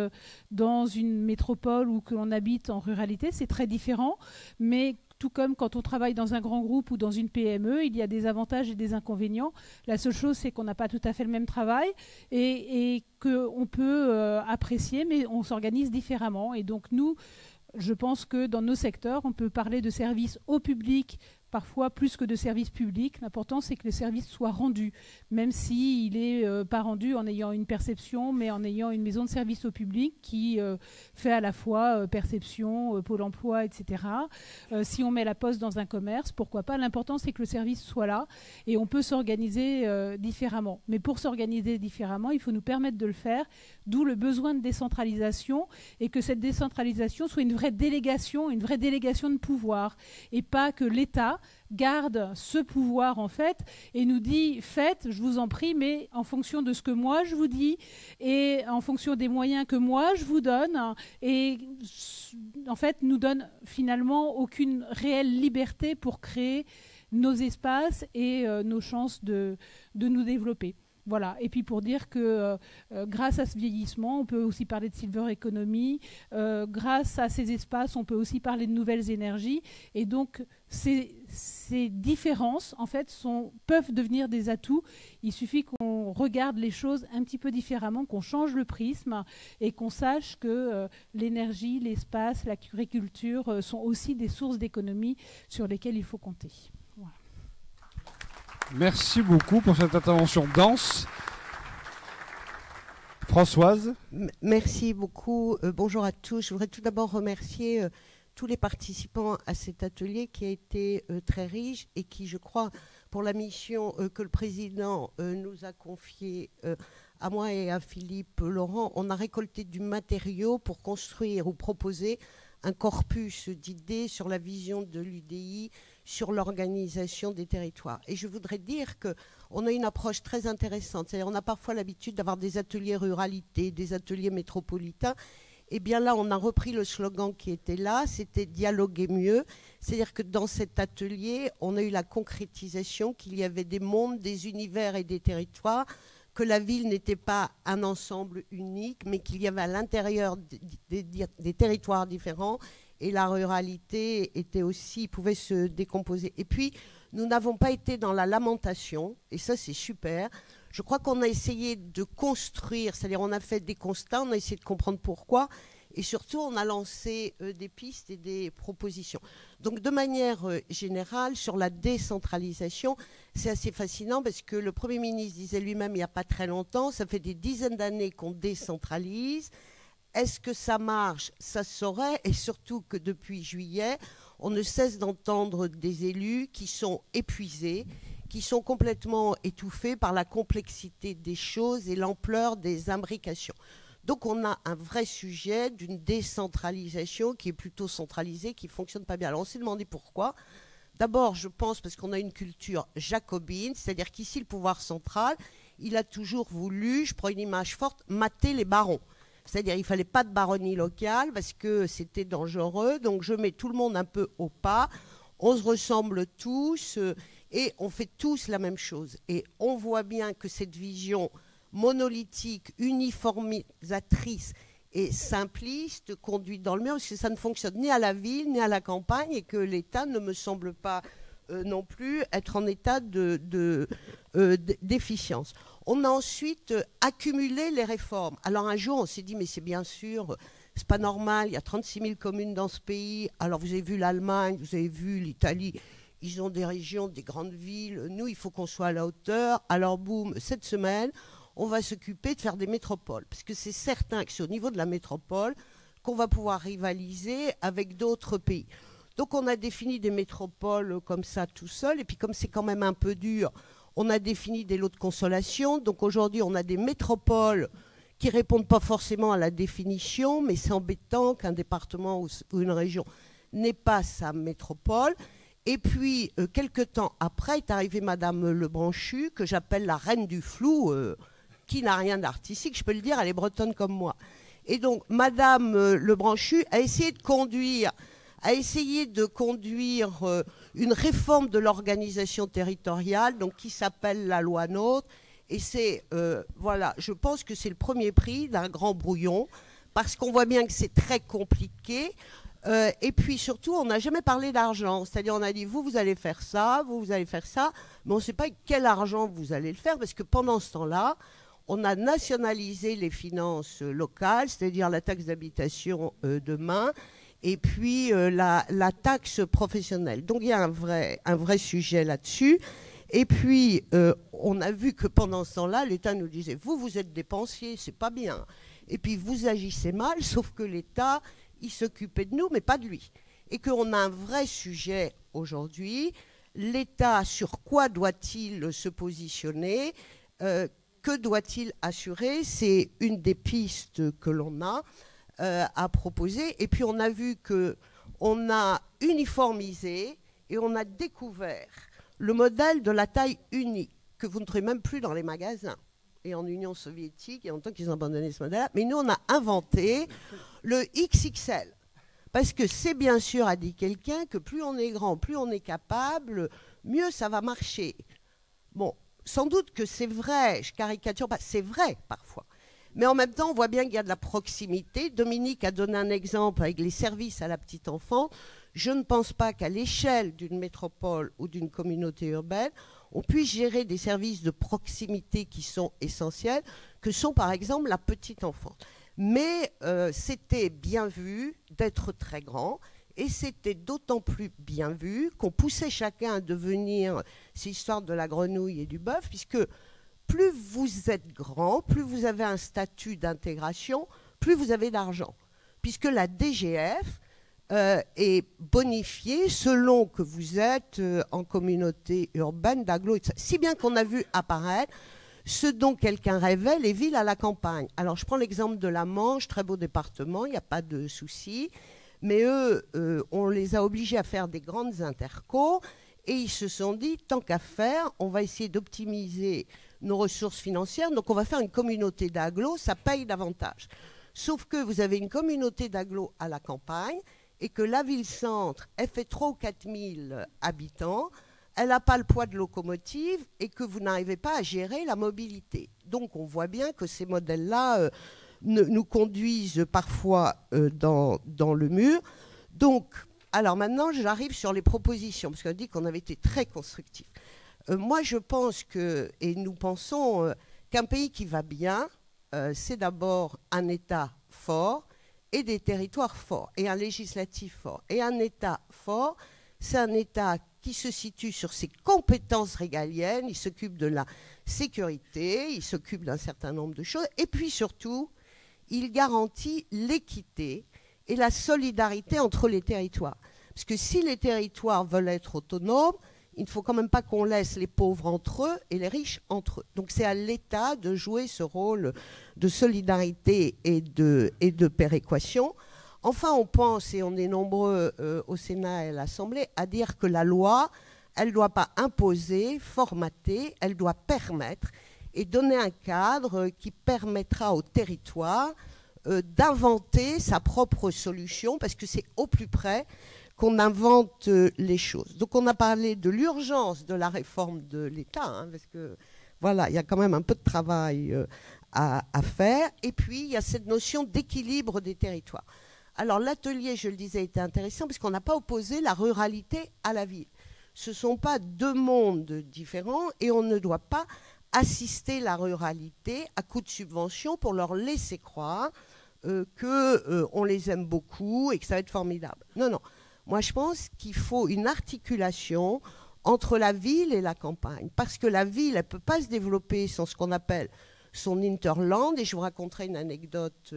dans une métropole ou que l'on habite en ruralité, c'est très différent, mais tout comme quand on travaille dans un grand groupe ou dans une PME, il y a des avantages et des inconvénients. La seule chose, c'est qu'on n'a pas tout à fait le même travail et qu'on peut apprécier, mais on s'organise différemment. Et donc nous, je pense que dans nos secteurs, on peut parler de services au public parfois plus que de services publics. L'important, c'est que le service soit rendu, même s'il n'est pas rendu en ayant une perception, mais en ayant une maison de service au public qui fait à la fois perception, Pôle emploi, etc. Si on met la poste dans un commerce, pourquoi pas. L'important, c'est que le service soit là et on peut s'organiser différemment. Mais pour s'organiser différemment, il faut nous permettre de le faire, d'où le besoin de décentralisation et que cette décentralisation soit une vraie délégation de pouvoir et pas que l'État garde ce pouvoir en fait et nous dit faites, je vous en prie, mais en fonction de ce que moi je vous dis et en fonction des moyens que moi je vous donne et en fait nous donne finalement aucune réelle liberté pour créer nos espaces et nos chances de nous développer. Voilà. Et puis pour dire que grâce à ce vieillissement, on peut aussi parler de silver economy. Grâce à ces espaces, on peut aussi parler de nouvelles énergies. Et donc ces différences, en fait, peuvent devenir des atouts. Il suffit qu'on regarde les choses un petit peu différemment, qu'on change le prisme et qu'on sache que l'énergie, l'espace, l'agriculture sont aussi des sources d'économie sur lesquelles il faut compter. Merci beaucoup pour cette intervention dense. Françoise. Merci beaucoup. Bonjour à tous. Je voudrais tout d'abord remercier tous les participants à cet atelier qui a été très riche et qui, je crois, pour la mission que le président nous a confiée à moi et à Philippe Laurent, on a récolté du matériau pour construire ou proposer un corpus d'idées sur la vision de l'UDI, sur l'organisation des territoires. Et je voudrais dire qu'on a une approche très intéressante. C'est-à-dire on a parfois l'habitude d'avoir des ateliers ruralité, des ateliers métropolitains. Et bien là, on a repris le slogan qui était là, c'était « dialoguer mieux ». C'est-à-dire que dans cet atelier, on a eu la concrétisation qu'il y avait des mondes, des univers et des territoires, que la ville n'était pas un ensemble unique, mais qu'il y avait à l'intérieur des territoires différents, et la ruralité était aussi, pouvait se décomposer. Et puis, nous n'avons pas été dans la lamentation, et ça c'est super. Je crois qu'on a essayé de construire, c'est-à-dire on a fait des constats, on a essayé de comprendre pourquoi, et surtout on a lancé des pistes et des propositions. Donc de manière générale, sur la décentralisation, c'est assez fascinant parce que le Premier ministre disait lui-même il n'y a pas très longtemps, ça fait des dizaines d'années qu'on décentralise. Est-ce que ça marche? Ça se saurait, et surtout que depuis juillet, on ne cesse d'entendre des élus qui sont épuisés, qui sont complètement étouffés par la complexité des choses et l'ampleur des imbrications. Donc on a un vrai sujet d'une décentralisation qui est plutôt centralisée, qui ne fonctionne pas bien. Alors on s'est demandé pourquoi. D'abord, je pense parce qu'on a une culture jacobine, c'est-à-dire qu'ici, le pouvoir central, il a toujours voulu, je prends une image forte, mater les barons. C'est-à-dire qu'il ne fallait pas de baronnie locale parce que c'était dangereux. Donc je mets tout le monde un peu au pas. On se ressemble tous et on fait tous la même chose. Et on voit bien que cette vision monolithique, uniformisatrice et simpliste conduit dans le mur, parce que ça ne fonctionne ni à la ville ni à la campagne et que l'État ne me semble pas non plus être en état d'efficience. On a ensuite accumulé les réformes. Alors un jour, on s'est dit, mais c'est bien sûr, c'est pas normal, il y a 36 000 communes dans ce pays. Alors vous avez vu l'Allemagne, vous avez vu l'Italie, ils ont des régions, des grandes villes. Nous, il faut qu'on soit à la hauteur. Alors boum, cette semaine, on va s'occuper de faire des métropoles. Parce que c'est certain que c'est au niveau de la métropole qu'on va pouvoir rivaliser avec d'autres pays. Donc on a défini des métropoles comme ça tout seul. Et puis comme c'est quand même un peu dur, on a défini des lots de consolation. Donc aujourd'hui, on a des métropoles qui ne répondent pas forcément à la définition, mais c'est embêtant qu'un département ou une région n'ait pas sa métropole. Et puis, quelques temps après, est arrivée Madame Lebranchu, que j'appelle la reine du flou, qui n'a rien d'artistique, je peux le dire, elle est bretonne comme moi. Et donc, Madame Lebranchu a essayé de conduire une réforme de l'organisation territoriale, donc qui s'appelle la loi NOTRe. Et c'est, voilà, je pense que c'est le premier prix d'un grand brouillon, parce qu'on voit bien que c'est très compliqué. Et puis surtout, on n'a jamais parlé d'argent. C'est-à-dire, on a dit, vous allez faire ça, vous allez faire ça, mais on ne sait pas quel argent vous allez le faire, parce que pendant ce temps-là, on a nationalisé les finances locales, c'est-à-dire la taxe d'habitation demain, et puis la taxe professionnelle. Donc il y a un vrai sujet là-dessus. Et puis, on a vu que pendant ce temps-là, l'État nous disait, vous êtes dépensiers, c'est pas bien. Et puis, vous agissez mal, sauf que l'État, il s'occupait de nous, mais pas de lui. Et qu'on a un vrai sujet aujourd'hui. L'État, sur quoi doit-il se positionner? Que doit-il assurer? C'est une des pistes que l'on a à proposer. Et puis, on a vu qu'on a uniformisé et on a découvert le modèle de la taille unique, que vous ne trouvez même plus dans les magasins. Et en Union soviétique, il y a longtemps qu'ils ont abandonné ce modèle-là. Mais nous, on a inventé le XXL. Parce que c'est bien sûr, a dit quelqu'un, que plus on est grand, plus on est capable, mieux ça va marcher. Bon, sans doute que c'est vrai, je caricature pas, c'est vrai parfois. Mais en même temps, on voit bien qu'il y a de la proximité. Dominique a donné un exemple avec les services à la petite enfance. Je ne pense pas qu'à l'échelle d'une métropole ou d'une communauté urbaine, on puisse gérer des services de proximité qui sont essentiels, que sont par exemple la petite enfance. Mais c'était bien vu d'être très grand, et c'était d'autant plus bien vu qu'on poussait chacun à devenir, c'est l'histoire de la grenouille et du bœuf, puisque plus vous êtes grand, plus vous avez un statut d'intégration, plus vous avez d'argent. Puisque la DGF est bonifiée selon que vous êtes en communauté urbaine, d'agglo, etc. Si bien qu'on a vu apparaître ce dont quelqu'un rêvait, les villes à la campagne. Alors je prends l'exemple de la Manche, très beau département, il n'y a pas de souci, mais eux, on les a obligés à faire des grandes intercos, et ils se sont dit, tant qu'à faire, on va essayer d'optimiser nos ressources financières, donc on va faire une communauté d'agglo, ça paye davantage. Sauf que vous avez une communauté d'agglo à la campagne, et que la ville-centre, elle fait 3 ou 4 000 habitants, elle n'a pas le poids de locomotive, et que vous n'arrivez pas à gérer la mobilité. Donc on voit bien que ces modèles-là nous conduisent parfois dans le mur. Donc, alors maintenant, j'arrive sur les propositions, parce qu'on a dit qu'on avait été très constructifs. Moi, je pense que, et nous pensons qu'un pays qui va bien, c'est d'abord un État fort et des territoires forts, et un législatif fort. Et un État fort, c'est un État qui se situe sur ses compétences régaliennes, il s'occupe de la sécurité, il s'occupe d'un certain nombre de choses, et puis surtout, il garantit l'équité et la solidarité entre les territoires. Parce que si les territoires veulent être autonomes, il ne faut quand même pas qu'on laisse les pauvres entre eux et les riches entre eux. Donc c'est à l'État de jouer ce rôle de solidarité et de péréquation. Enfin, on pense, et on est nombreux au Sénat et à l'Assemblée, à dire que la loi, elle ne doit pas imposer, formater, elle doit permettre et donner un cadre qui permettra au territoire d'inventer sa propre solution, parce que c'est au plus près qu'on invente les choses. Donc on a parlé de l'urgence de la réforme de l'État, hein, parce que voilà, il y a quand même un peu de travail à faire. Et puis il y a cette notion d'équilibre des territoires. Alors l'atelier, je le disais, était intéressant parce qu'on n'a pas opposé la ruralité à la ville. Ce ne sont pas deux mondes différents, et on ne doit pas assister la ruralité à coup de subventions pour leur laisser croire qu'on les aime beaucoup et que ça va être formidable. Non, non. Moi, je pense qu'il faut une articulation entre la ville et la campagne. Parce que la ville, elle ne peut pas se développer sans ce qu'on appelle son hinterland. Et je vous raconterai une anecdote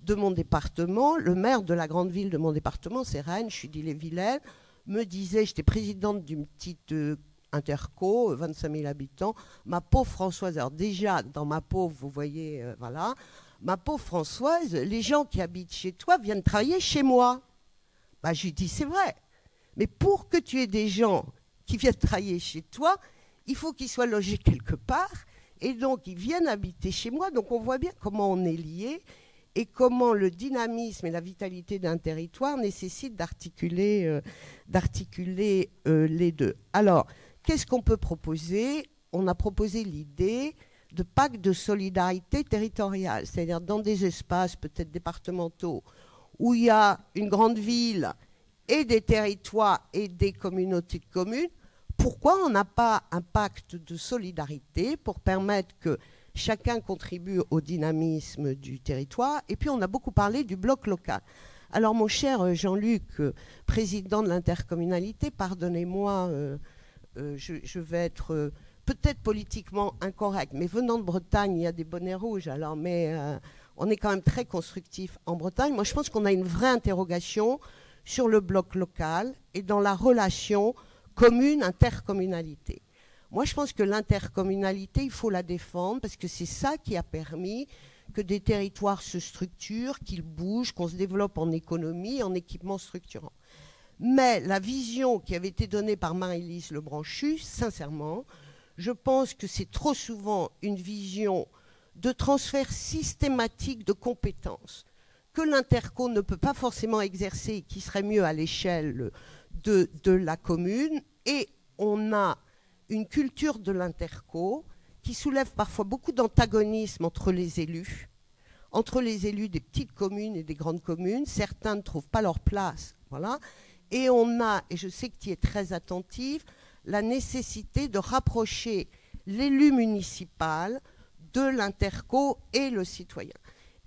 de mon département. Le maire de la grande ville de mon département, c'est Rennes, je suis d'Ille-et-Vilaine, me disait, j'étais présidente d'une petite interco, 25 000 habitants, ma pauvre Françoise, alors déjà, dans ma pauvre, vous voyez, voilà, ma pauvre Françoise, les gens qui habitent chez toi viennent travailler chez moi. Bah, je lui dis, c'est vrai. Mais pour que tu aies des gens qui viennent travailler chez toi, il faut qu'ils soient logés quelque part. Et donc, ils viennent habiter chez moi. Donc, on voit bien comment on est liés et comment le dynamisme et la vitalité d'un territoire nécessitent d'articuler les deux. Alors, qu'est-ce qu'on peut proposer? On a proposé l'idée de pacte de solidarité territoriale, c'est-à-dire dans des espaces peut-être départementaux où il y a une grande ville et des territoires et des communautés de communes. Pourquoi on n'a pas un pacte de solidarité pour permettre que chacun contribue au dynamisme du territoire? Et puis on a beaucoup parlé du bloc local. Alors mon cher Jean-Luc, président de l'intercommunalité, pardonnez-moi, je vais être peut-être politiquement incorrect, mais venant de Bretagne, il y a des bonnets rouges, alors, mais on est quand même très constructif en Bretagne. Moi, je pense qu'on a une vraie interrogation sur le bloc local et dans la relation commune-intercommunalité. Moi, je pense que l'intercommunalité, il faut la défendre parce que c'est ça qui a permis que des territoires se structurent, qu'ils bougent, qu'on se développe en économie, en équipement structurant. Mais la vision qui avait été donnée par Marie-Lise Lebranchu, sincèrement, je pense que c'est trop souvent une vision de transfert systématique de compétences que l'interco ne peut pas forcément exercer et qui serait mieux à l'échelle de la commune. Et on a une culture de l'interco qui soulève parfois beaucoup d'antagonisme entre les élus des petites communes et des grandes communes. Certains ne trouvent pas leur place, voilà. Et on a, et je sais que tu es très attentive, la nécessité de rapprocher l'élu municipal de l'interco et le citoyen.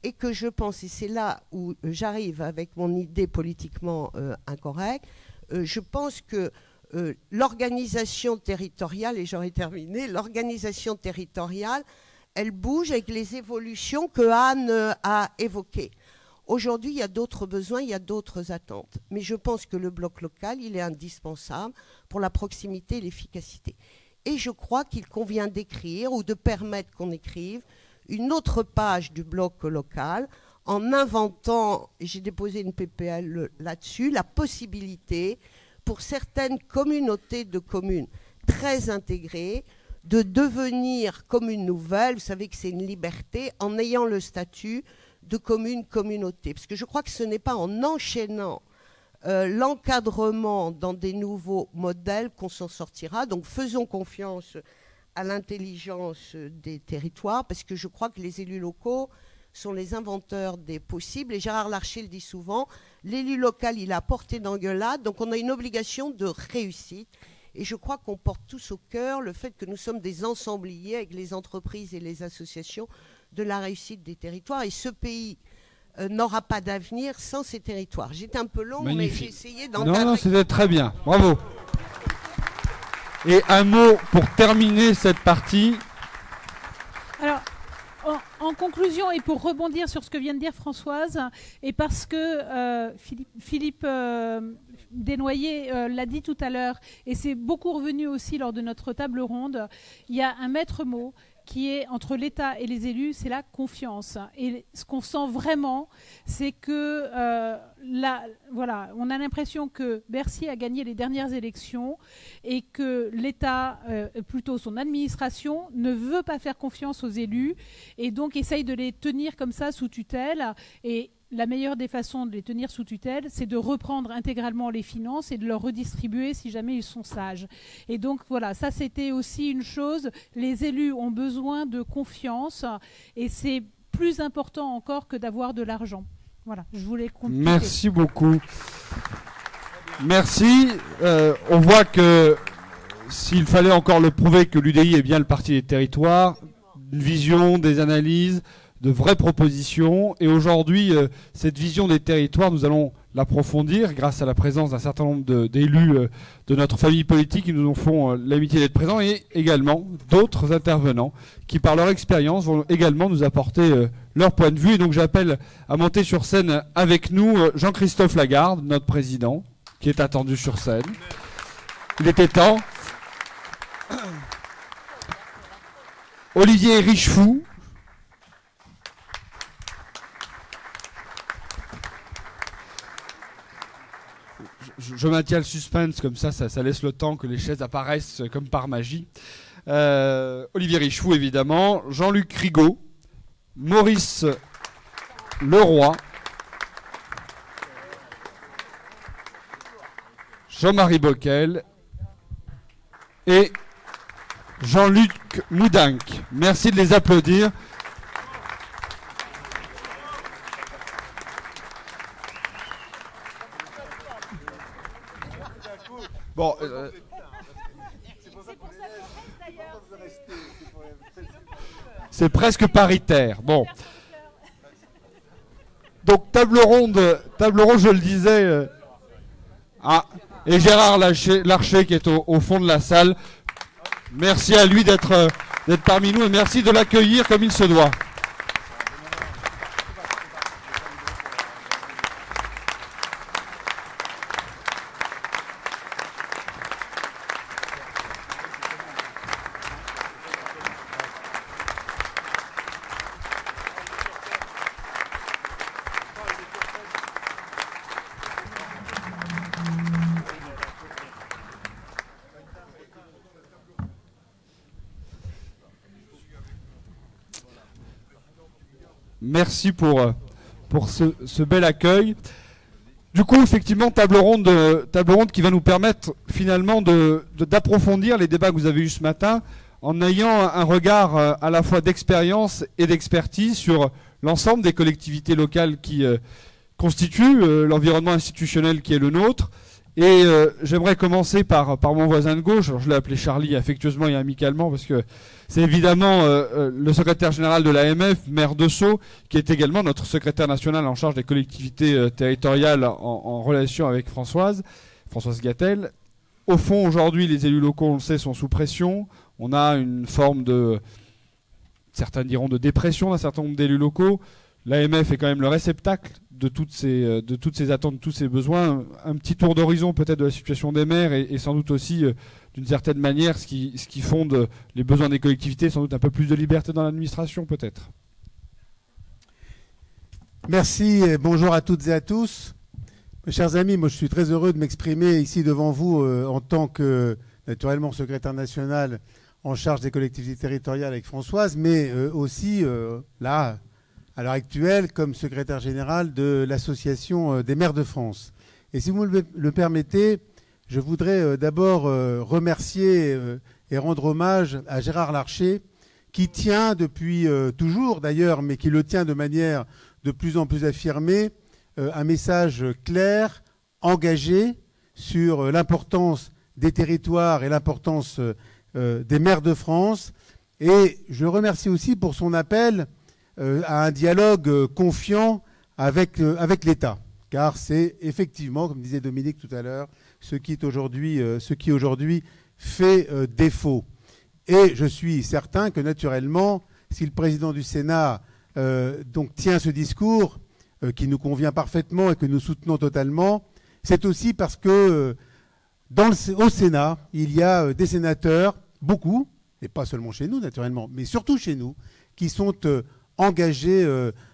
Et que je pense, et c'est là où j'arrive avec mon idée politiquement incorrecte, je pense que l'organisation territoriale, et j'aurais terminé, l'organisation territoriale, elle bouge avec les évolutions que Anne a évoquées. Aujourd'hui, il y a d'autres besoins, il y a d'autres attentes. Mais je pense que le bloc local, il est indispensable pour la proximité et l'efficacité. Et je crois qu'il convient d'écrire ou de permettre qu'on écrive une autre page du bloc local en inventant, et j'ai déposé une PPL là-dessus, la possibilité pour certaines communautés de communes très intégrées de devenir communes nouvelles. Vous savez que c'est une liberté en ayant le statut de commune-communauté. Parce que je crois que ce n'est pas en enchaînant l'encadrement dans des nouveaux modèles qu'on s'en sortira. Donc faisons confiance à l'intelligence des territoires, parce que je crois que les élus locaux sont les inventeurs des possibles. Et Gérard Larcher le dit souvent, l'élu local, il a porté d'engueulade, donc on a une obligation de réussite. Et je crois qu'on porte tous au cœur le fait que nous sommes des ensembliers avec les entreprises et les associations de la réussite des territoires. Et ce pays n'aura pas d'avenir sans ces territoires. J'étais un peu long, magnifique, mais j'ai essayé d'en parler. Non, c'était très bien. Bravo. Et un mot pour terminer cette partie. Alors, en conclusion, et pour rebondir sur ce que vient de dire Françoise, et parce que Philippe Desnoyers l'a dit tout à l'heure, et c'est beaucoup revenu aussi lors de notre table ronde, il y a un maître mot qui est entre l'État et les élus, c'est la confiance. Et ce qu'on sent vraiment, c'est que voilà, on a l'impression que Bercy a gagné les dernières élections et que l'État, plutôt son administration, ne veut pas faire confiance aux élus et donc essaye de les tenir comme ça sous tutelle. Et la meilleure des façons de les tenir sous tutelle, c'est de reprendre intégralement les finances et de leur redistribuer si jamais ils sont sages. Et donc voilà, ça c'était aussi une chose. Les élus ont besoin de confiance et c'est plus important encore que d'avoir de l'argent. Voilà, je voulais conclure. Merci beaucoup. Merci. On voit que s'il fallait encore le prouver que l'UDI est bien le parti des territoires, une vision, des analyses, de vraies propositions. Et aujourd'hui, cette vision des territoires, nous allons l'approfondir grâce à la présence d'un certain nombre d'élus de notre famille politique qui nous font l'amitié d'être présents et également d'autres intervenants qui, par leur expérience, vont également nous apporter leur point de vue. Et donc j'appelle à monter sur scène avec nous Jean-Christophe Lagarde, notre président, qui est attendu sur scène. Il était temps. Olivier Richefou. Je maintiens le suspense, comme ça laisse le temps que les chaises apparaissent comme par magie. Olivier Richefou, évidemment. Jean-Luc Rigaud. Maurice Leroy. Jean-Marie Bockel. Et Jean-Luc Moudenc. Merci de les applaudir. Bon, c'est presque paritaire. Bon. Donc table ronde, je le disais. Et Gérard Larcher qui est au fond de la salle. Merci à lui d'être parmi nous et merci de l'accueillir comme il se doit. Merci pour ce bel accueil. Du coup, effectivement, table ronde qui va nous permettre finalement d'approfondir les débats que vous avez eus ce matin en ayant un regard à la fois d'expérience et d'expertise sur l'ensemble des collectivités locales qui constituent l'environnement institutionnel qui est le nôtre. Et j'aimerais commencer par mon voisin de gauche. Alors, je l'ai appelé Charlie affectueusement et amicalement parce que c'est évidemment le secrétaire général de l'AMF, maire de Sceaux, qui est également notre secrétaire national en charge des collectivités territoriales en relation avec Françoise Gatel. Au fond, aujourd'hui, les élus locaux, on le sait, sont sous pression. On a une forme certains diront de dépression d'un certain nombre d'élus locaux. L'AMF est quand même le réceptacle de toutes ces attentes, de tous ces besoins. Un petit tour d'horizon peut-être de la situation des maires et sans doute aussi, d'une certaine manière, ce qui fonde les besoins des collectivités, sans doute un peu plus de liberté dans l'administration peut-être. Merci et bonjour à toutes et à tous. Mes chers amis, moi je suis très heureux de m'exprimer ici devant vous en tant que, naturellement, secrétaire national en charge des collectivités territoriales avec Françoise, mais aussi là, à l'heure actuelle, comme secrétaire général de l'Association des maires de France. Et si vous me le permettez, je voudrais d'abord remercier et rendre hommage à Gérard Larcher, qui tient depuis toujours d'ailleurs, mais qui le tient de manière de plus en plus affirmée, un message clair, engagé sur l'importance des territoires et l'importance des maires de France. Et je le remercie aussi pour son appel à un dialogue confiant avec l'État. Car c'est effectivement, comme disait Dominique tout à l'heure, ce qui aujourd'hui fait défaut. Et je suis certain que naturellement, si le président du Sénat donc tient ce discours qui nous convient parfaitement et que nous soutenons totalement, c'est aussi parce que au Sénat, il y a des sénateurs, beaucoup, et pas seulement chez nous naturellement, mais surtout chez nous, qui sont engagés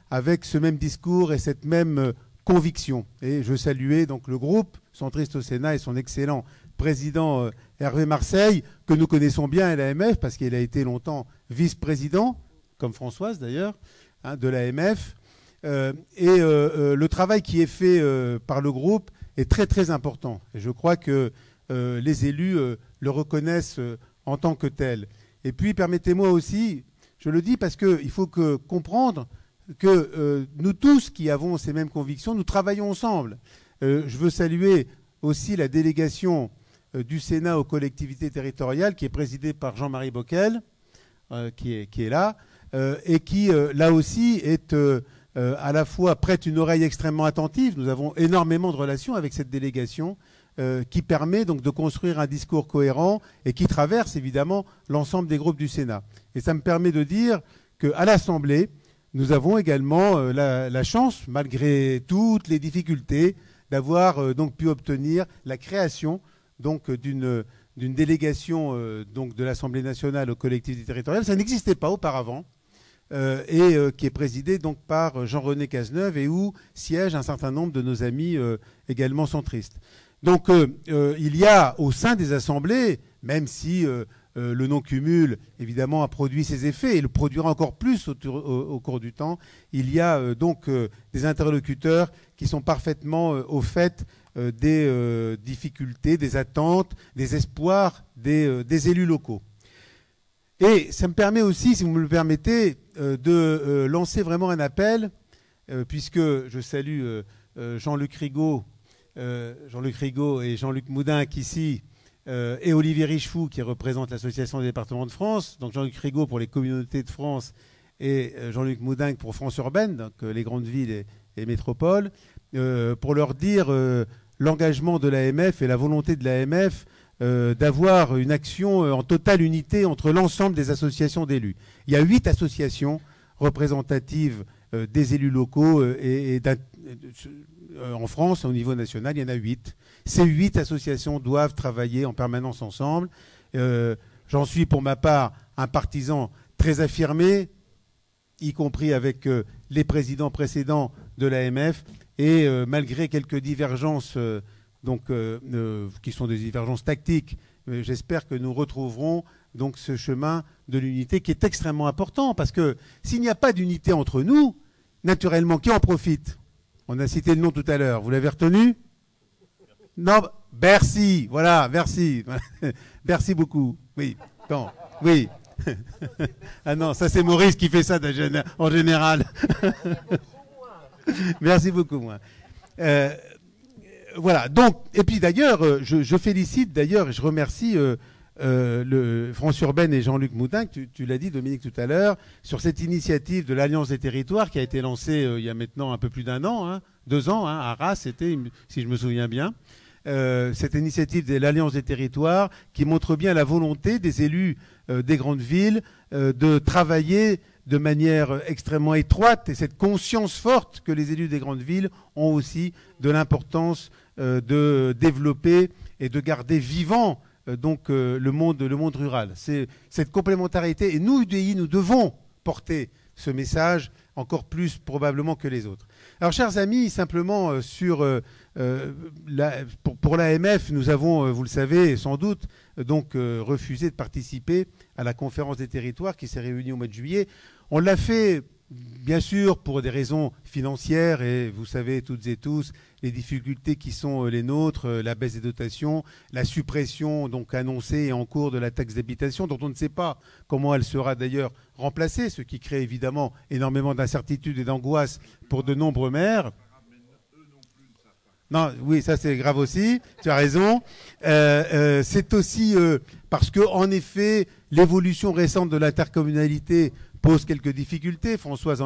avec ce même discours et cette même conviction. Et je saluais donc le groupe centriste au Sénat et son excellent président Hervé Marseille, que nous connaissons bien à l'AMF, parce qu'il a été longtemps vice-président, comme Françoise d'ailleurs, de l'AMF. Le travail qui est fait par le groupe est très très important. Et je crois que les élus le reconnaissent en tant que tel. Et puis permettez-moi aussi, je le dis parce qu'il faut comprendre que nous tous qui avons ces mêmes convictions, nous travaillons ensemble. Je veux saluer aussi la délégation du Sénat aux collectivités territoriales qui est présidée par Jean-Marie Bockel, qui est là, et qui, là aussi, est à la fois prête une oreille extrêmement attentive. Nous avons énormément de relations avec cette délégation qui permet donc de construire un discours cohérent et qui traverse évidemment l'ensemble des groupes du Sénat. Et ça me permet de dire qu'à l'Assemblée, nous avons également la chance, malgré toutes les difficultés, d'avoir donc pu obtenir la création donc d'une délégation donc de l'Assemblée nationale aux collectivités territoriales. Ça n'existait pas auparavant. Qui est présidée donc par Jean-René Cazeneuve et où siègent un certain nombre de nos amis également centristes. Donc il y a au sein des assemblées, même si le non-cumul évidemment a produit ses effets et le produira encore plus au cours du temps, il y a donc des interlocuteurs qui sont parfaitement au fait des difficultés, des attentes, des espoirs des élus locaux. Et ça me permet aussi, si vous me le permettez, de lancer vraiment un appel, puisque je salue Jean-Luc Rigaud et Jean-Luc Moudinque ici, et Olivier Richefou qui représente l'Association des départements de France, donc Jean-Luc Rigaud pour les communautés de France et Jean-Luc Moudinque pour France urbaine, donc les grandes villes et métropoles, pour leur dire l'engagement de l'AMF et la volonté de l'AMF d'avoir une action en totale unité entre l'ensemble des associations d'élus. Il y a 8 associations représentatives des élus locaux en France, au niveau national, il y en a 8. Ces 8 associations doivent travailler en permanence ensemble. J'en suis pour ma part un partisan très affirmé, y compris avec les présidents précédents de l'AMF, et malgré quelques divergences qui sont des divergences tactiques, j'espère que nous retrouverons donc ce chemin de l'unité qui est extrêmement important, parce que s'il n'y a pas d'unité entre nous, naturellement, qui en profite? On a cité le nom tout à l'heure, vous l'avez retenu? Non, Bercy, voilà, Bercy. Merci beaucoup. Oui, bon, oui. Ah non, ça c'est Maurice qui fait ça en général. Merci beaucoup, moi. Voilà, donc, et puis d'ailleurs, je félicite d'ailleurs, et je remercie France Urbaine et Jean-Luc Moutin, tu l'as dit Dominique tout à l'heure, sur cette initiative de l'Alliance des territoires qui a été lancée il y a maintenant un peu plus d'1 an, 2 ans, à Arras, c'était, si je me souviens bien. Cette initiative de l'Alliance des territoires qui montre bien la volonté des élus des grandes villes de travailler de manière extrêmement étroite, et cette conscience forte que les élus des grandes villes ont aussi de l'importance de développer et de garder vivant le monde rural. C'est cette complémentarité, et nous, UDI, nous devons porter ce message encore plus probablement que les autres. Alors, chers amis, simplement pour l'AMF, nous avons, vous le savez sans doute, refusé de participer à la conférence des territoires qui s'est réunie au mois de juillet. On l'a fait, bien sûr, pour des raisons financières, et vous savez toutes et tous les difficultés qui sont les nôtres, la baisse des dotations, la suppression donc annoncée et en cours de la taxe d'habitation, dont on ne sait pas comment elle sera d'ailleurs remplacée, ce qui crée évidemment énormément d'incertitudes et d'angoisse pour de nombreux maires. Non, oui, ça c'est grave aussi, tu as raison. C'est aussi parce que, en effet, l'évolution récente de l'intercommunalité pose quelques difficultés. Françoise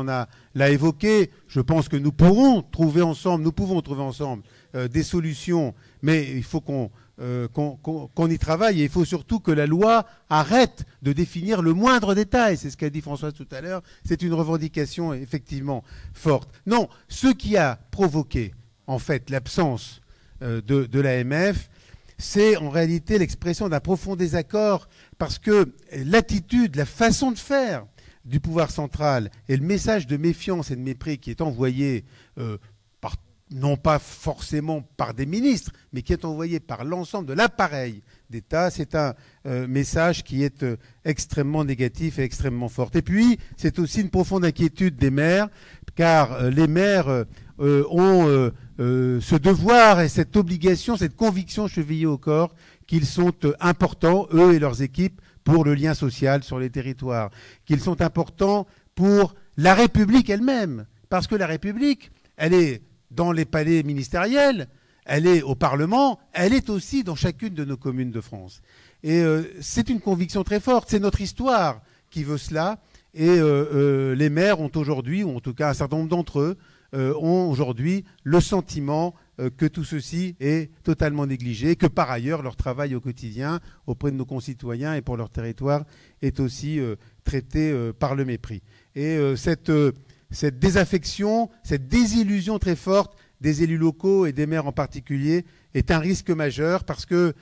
l'a évoqué. Je pense que nous pouvons trouver ensemble des solutions, mais il faut qu'on y travaille, et il faut surtout que la loi arrête de définir le moindre détail. C'est ce qu'a dit Françoise tout à l'heure. C'est une revendication effectivement forte. Non, ce qui a provoqué en fait l'absence de l'AMF, c'est en réalité l'expression d'un profond désaccord, parce que l'attitude, la façon de faire du pouvoir central et le message de méfiance et de mépris qui est envoyé non pas forcément par des ministres, mais qui est envoyé par l'ensemble de l'appareil d'État, c'est un message qui est extrêmement négatif et extrêmement fort. Et puis, c'est aussi une profonde inquiétude des maires, car les maires ont ce devoir et cette obligation, cette conviction chevillée au corps qu'ils sont importants, eux et leurs équipes, pour le lien social sur les territoires, qu'ils sont importants pour la République elle-même, parce que la République, elle est dans les palais ministériels, elle est au Parlement, elle est aussi dans chacune de nos communes de France. Et c'est une conviction très forte, c'est notre histoire qui veut cela, et les maires ont aujourd'hui, ou en tout cas un certain nombre d'entre eux, ont aujourd'hui le sentiment que tout ceci est totalement négligé, que par ailleurs leur travail au quotidien auprès de nos concitoyens et pour leur territoire est aussi traité par le mépris. Et cette désaffection, cette désillusion très forte des élus locaux et des maires en particulier est un risque majeur, parce que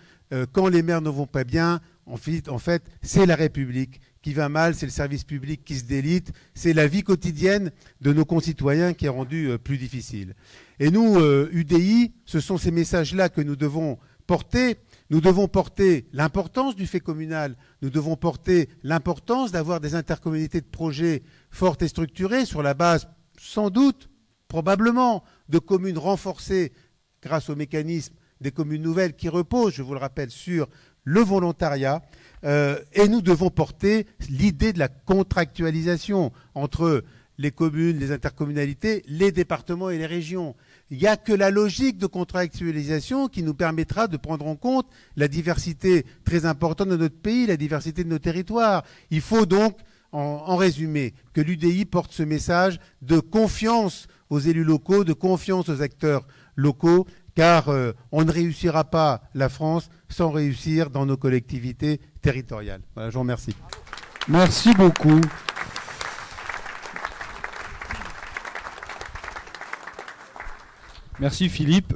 quand les maires ne vont pas bien, en fait, c'est la République qui va mal, c'est le service public qui se délite, c'est la vie quotidienne de nos concitoyens qui est rendue plus difficile. Et nous, UDI, ce sont ces messages-là que nous devons porter. Nous devons porter l'importance du fait communal, nous devons porter l'importance d'avoir des intercommunalités de projets fortes et structurées sur la base, sans doute, probablement, de communes renforcées grâce au mécanisme des communes nouvelles qui reposent, je vous le rappelle, sur le volontariat. Et nous devons porter l'idée de la contractualisation entre les communes, les intercommunalités, les départements et les régions. Il n'y a que la logique de contractualisation qui nous permettra de prendre en compte la diversité très importante de notre pays, la diversité de nos territoires. Il faut donc, en résumé, que l'UDI porte ce message de confiance aux élus locaux, de confiance aux acteurs locaux, car on ne réussira pas la France sans réussir dans nos collectivités territoriales. Voilà, je vous remercie. Merci beaucoup. Merci Philippe.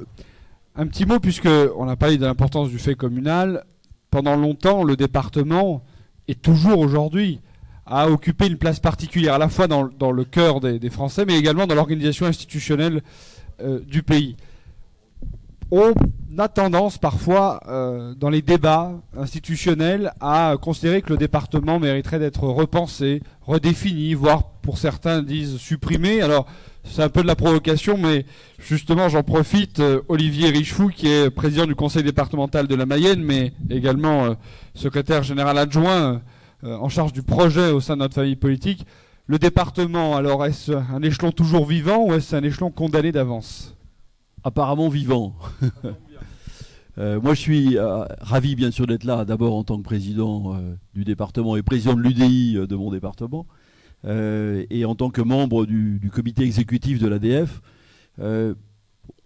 Un petit mot, puisqu'on a parlé de l'importance du fait communal. Pendant longtemps, le département, et toujours aujourd'hui, a occupé une place particulière, à la fois dans le cœur des Français, mais également dans l'organisation institutionnelle du pays. On a tendance parfois, dans les débats institutionnels, à considérer que le département mériterait d'être repensé, redéfini, voire pour certains disent supprimé. Alors c'est un peu de la provocation, mais justement j'en profite. Olivier Richefou, qui est président du conseil départemental de la Mayenne, mais également secrétaire général adjoint en charge du projet au sein de notre famille politique. Le département, alors est-ce un échelon toujours vivant ou est-ce un échelon condamné d'avance ? Apparemment vivant. Moi, je suis ravi, bien sûr, d'être là, d'abord en tant que président du département et président de l'UDI de mon département, et en tant que membre du comité exécutif de l'ADF.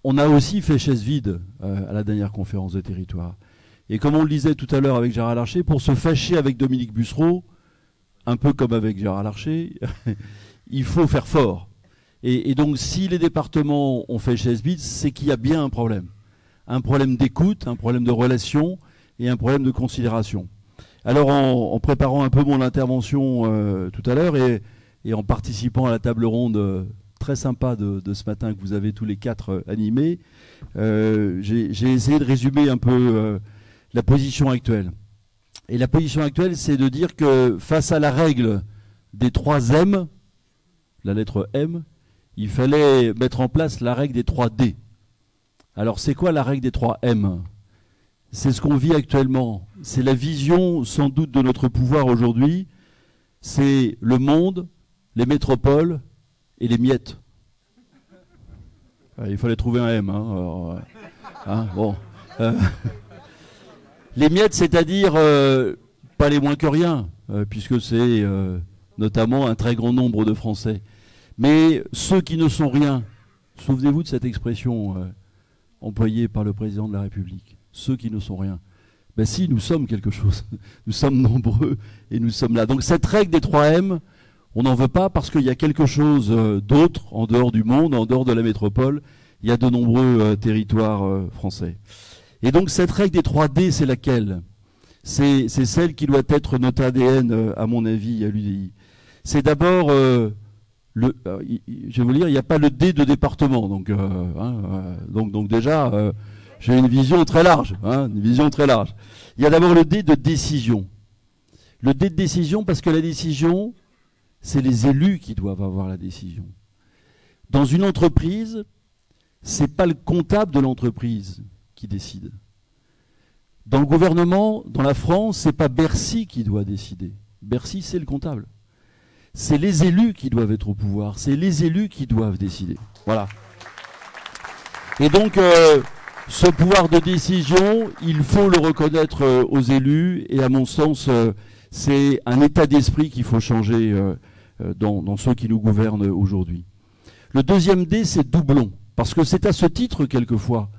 On a aussi fait chaise vide à la dernière conférence de territoire. Et comme on le disait tout à l'heure avec Gérard Larcher, pour se fâcher avec Dominique Bussereau, un peu comme avec Gérard Larcher, il faut faire fort. Et donc, si les départements ont fait chaise vide, c'est qu'il y a bien un problème. Un problème d'écoute, un problème de relation et un problème de considération. Alors, en préparant un peu mon intervention tout à l'heure et en participant à la table ronde très sympa de ce matin que vous avez tous les quatre animés, j'ai essayé de résumer un peu la position actuelle. Et la position actuelle, c'est de dire que face à la règle des 3 M, la lettre M, il fallait mettre en place la règle des 3 D. Alors c'est quoi la règle des 3 M? C'est ce qu'on vit actuellement. C'est la vision sans doute de notre pouvoir aujourd'hui. C'est le monde, les métropoles et les miettes. Il fallait trouver un M. Alors, bon. Les miettes, c'est-à-dire pas les moins que rien, puisque c'est notamment un très grand nombre de Français. Mais ceux qui ne sont rien, souvenez-vous de cette expression employée par le président de la République, ceux qui ne sont rien. Ben si, nous sommes quelque chose, nous sommes nombreux et nous sommes là. Donc cette règle des 3 M, on n'en veut pas parce qu'il y a quelque chose d'autre en dehors du monde, en dehors de la métropole, il y a de nombreux territoires français. Et donc cette règle des 3 D, c'est laquelle? C'est celle qui doit être notre ADN, à mon avis, à l'UDI. C'est d'abord... je vais vous dire, il n'y a pas le D de département, donc déjà, j'ai une vision très large, une vision très large. Il y a d'abord le D de décision. Le D de décision, parce que la décision, c'est les élus qui doivent avoir la décision. Dans une entreprise, c'est pas le comptable de l'entreprise qui décide. Dans le gouvernement, dans la France, c'est pas Bercy qui doit décider. Bercy, c'est le comptable. C'est les élus qui doivent être au pouvoir. C'est les élus qui doivent décider. Voilà. Et donc, ce pouvoir de décision, il faut le reconnaître aux élus. Et à mon sens, c'est un état d'esprit qu'il faut changer dans ceux qui nous gouvernent aujourd'hui. Le deuxième D, c'est doublon. Parce que c'est à ce titre, quelquefois,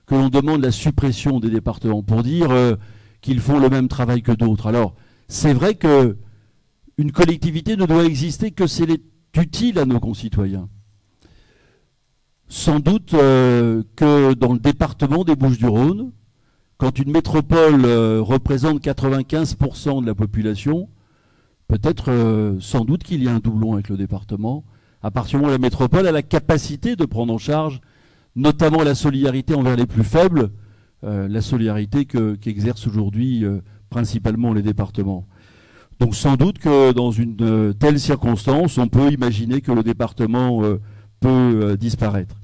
que l'on demande la suppression des départements pour dire qu'ils font le même travail que d'autres. Alors, c'est vrai que une collectivité ne doit exister que si elle est utile à nos concitoyens. Sans doute que dans le département des Bouches-du-Rhône, quand une métropole représente 95% de la population, peut-être sans doute qu'il y a un doublon avec le département, à partir du moment où la métropole a la capacité de prendre en charge notamment la solidarité envers les plus faibles, la solidarité qu'exercent aujourd'hui principalement les départements. Donc sans doute que dans une telle circonstance, on peut imaginer que le département peut disparaître.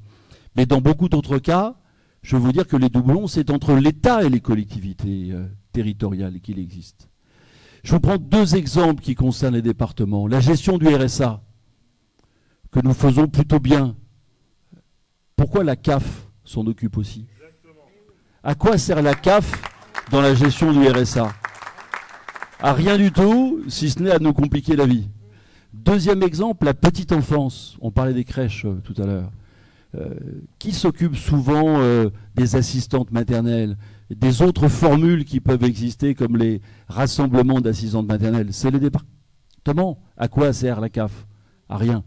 Mais dans beaucoup d'autres cas, je veux vous dire que les doublons, c'est entre l'État et les collectivités territoriales qu'il existe. Je vous prends 2 exemples qui concernent les départements. La gestion du RSA, que nous faisons plutôt bien. Pourquoi la CAF s'en occupe aussi? À quoi sert la CAF dans la gestion du RSA? À rien du tout, si ce n'est à nous compliquer la vie. Deuxième exemple, la petite enfance. On parlait des crèches tout à l'heure. Qui s'occupe souvent des assistantes maternelles, des autres formules qui peuvent exister comme les rassemblements d'assistantes maternelles? C'est les départements. À quoi sert la CAF? À rien.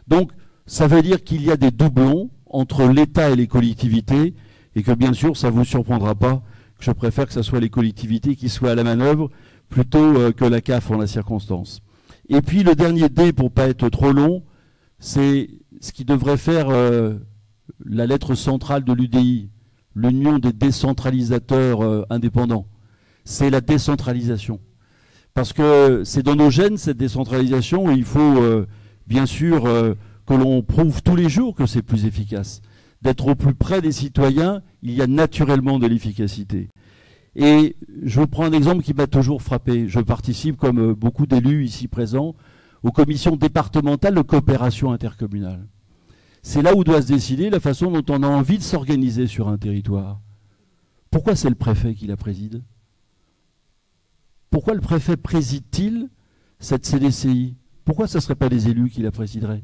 Donc, ça veut dire qu'il y a des doublons entre l'État et les collectivités, et que bien sûr, ça ne vous surprendra pas que je préfère que ce soit les collectivités qui soient à la manœuvre plutôt que la CAF en la circonstance. Et puis le dernier D, pour pas être trop long, c'est ce qui devrait faire la lettre centrale de l'UDI, l'Union des décentralisateurs indépendants. C'est la décentralisation. Parce que c'est dans nos gènes, cette décentralisation, et il faut bien sûr que l'on prouve tous les jours que c'est plus efficace. D'être au plus près des citoyens, il y a naturellement de l'efficacité. Et je vous prends un exemple qui m'a toujours frappé. Je participe, comme beaucoup d'élus ici présents, aux commissions départementales de coopération intercommunale. C'est là où doit se décider la façon dont on a envie de s'organiser sur un territoire. Pourquoi c'est le préfet qui la préside? Pourquoi le préfet préside-t-il cette CDCI? Pourquoi ce ne serait pas les élus qui la présideraient?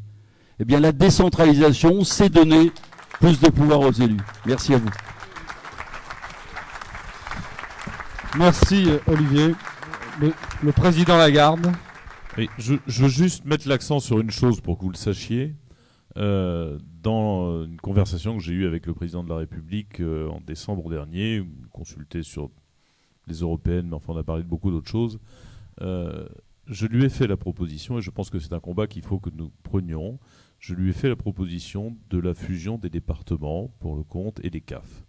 Eh bien, la décentralisation, c'est donner plus de pouvoir aux élus. Merci à vous. Merci Olivier. Le président Lagarde. Oui, je veux juste mettre l'accent sur une chose pour que vous le sachiez. Dans une conversation que j'ai eue avec le président de la République en décembre dernier, consulté sur les européennes, mais enfin on a parlé de beaucoup d'autres choses, je lui ai fait la proposition, et je pense que c'est un combat qu'il faut que nous prenions, je lui ai fait la proposition de la fusion des départements pour le compte et des CAF.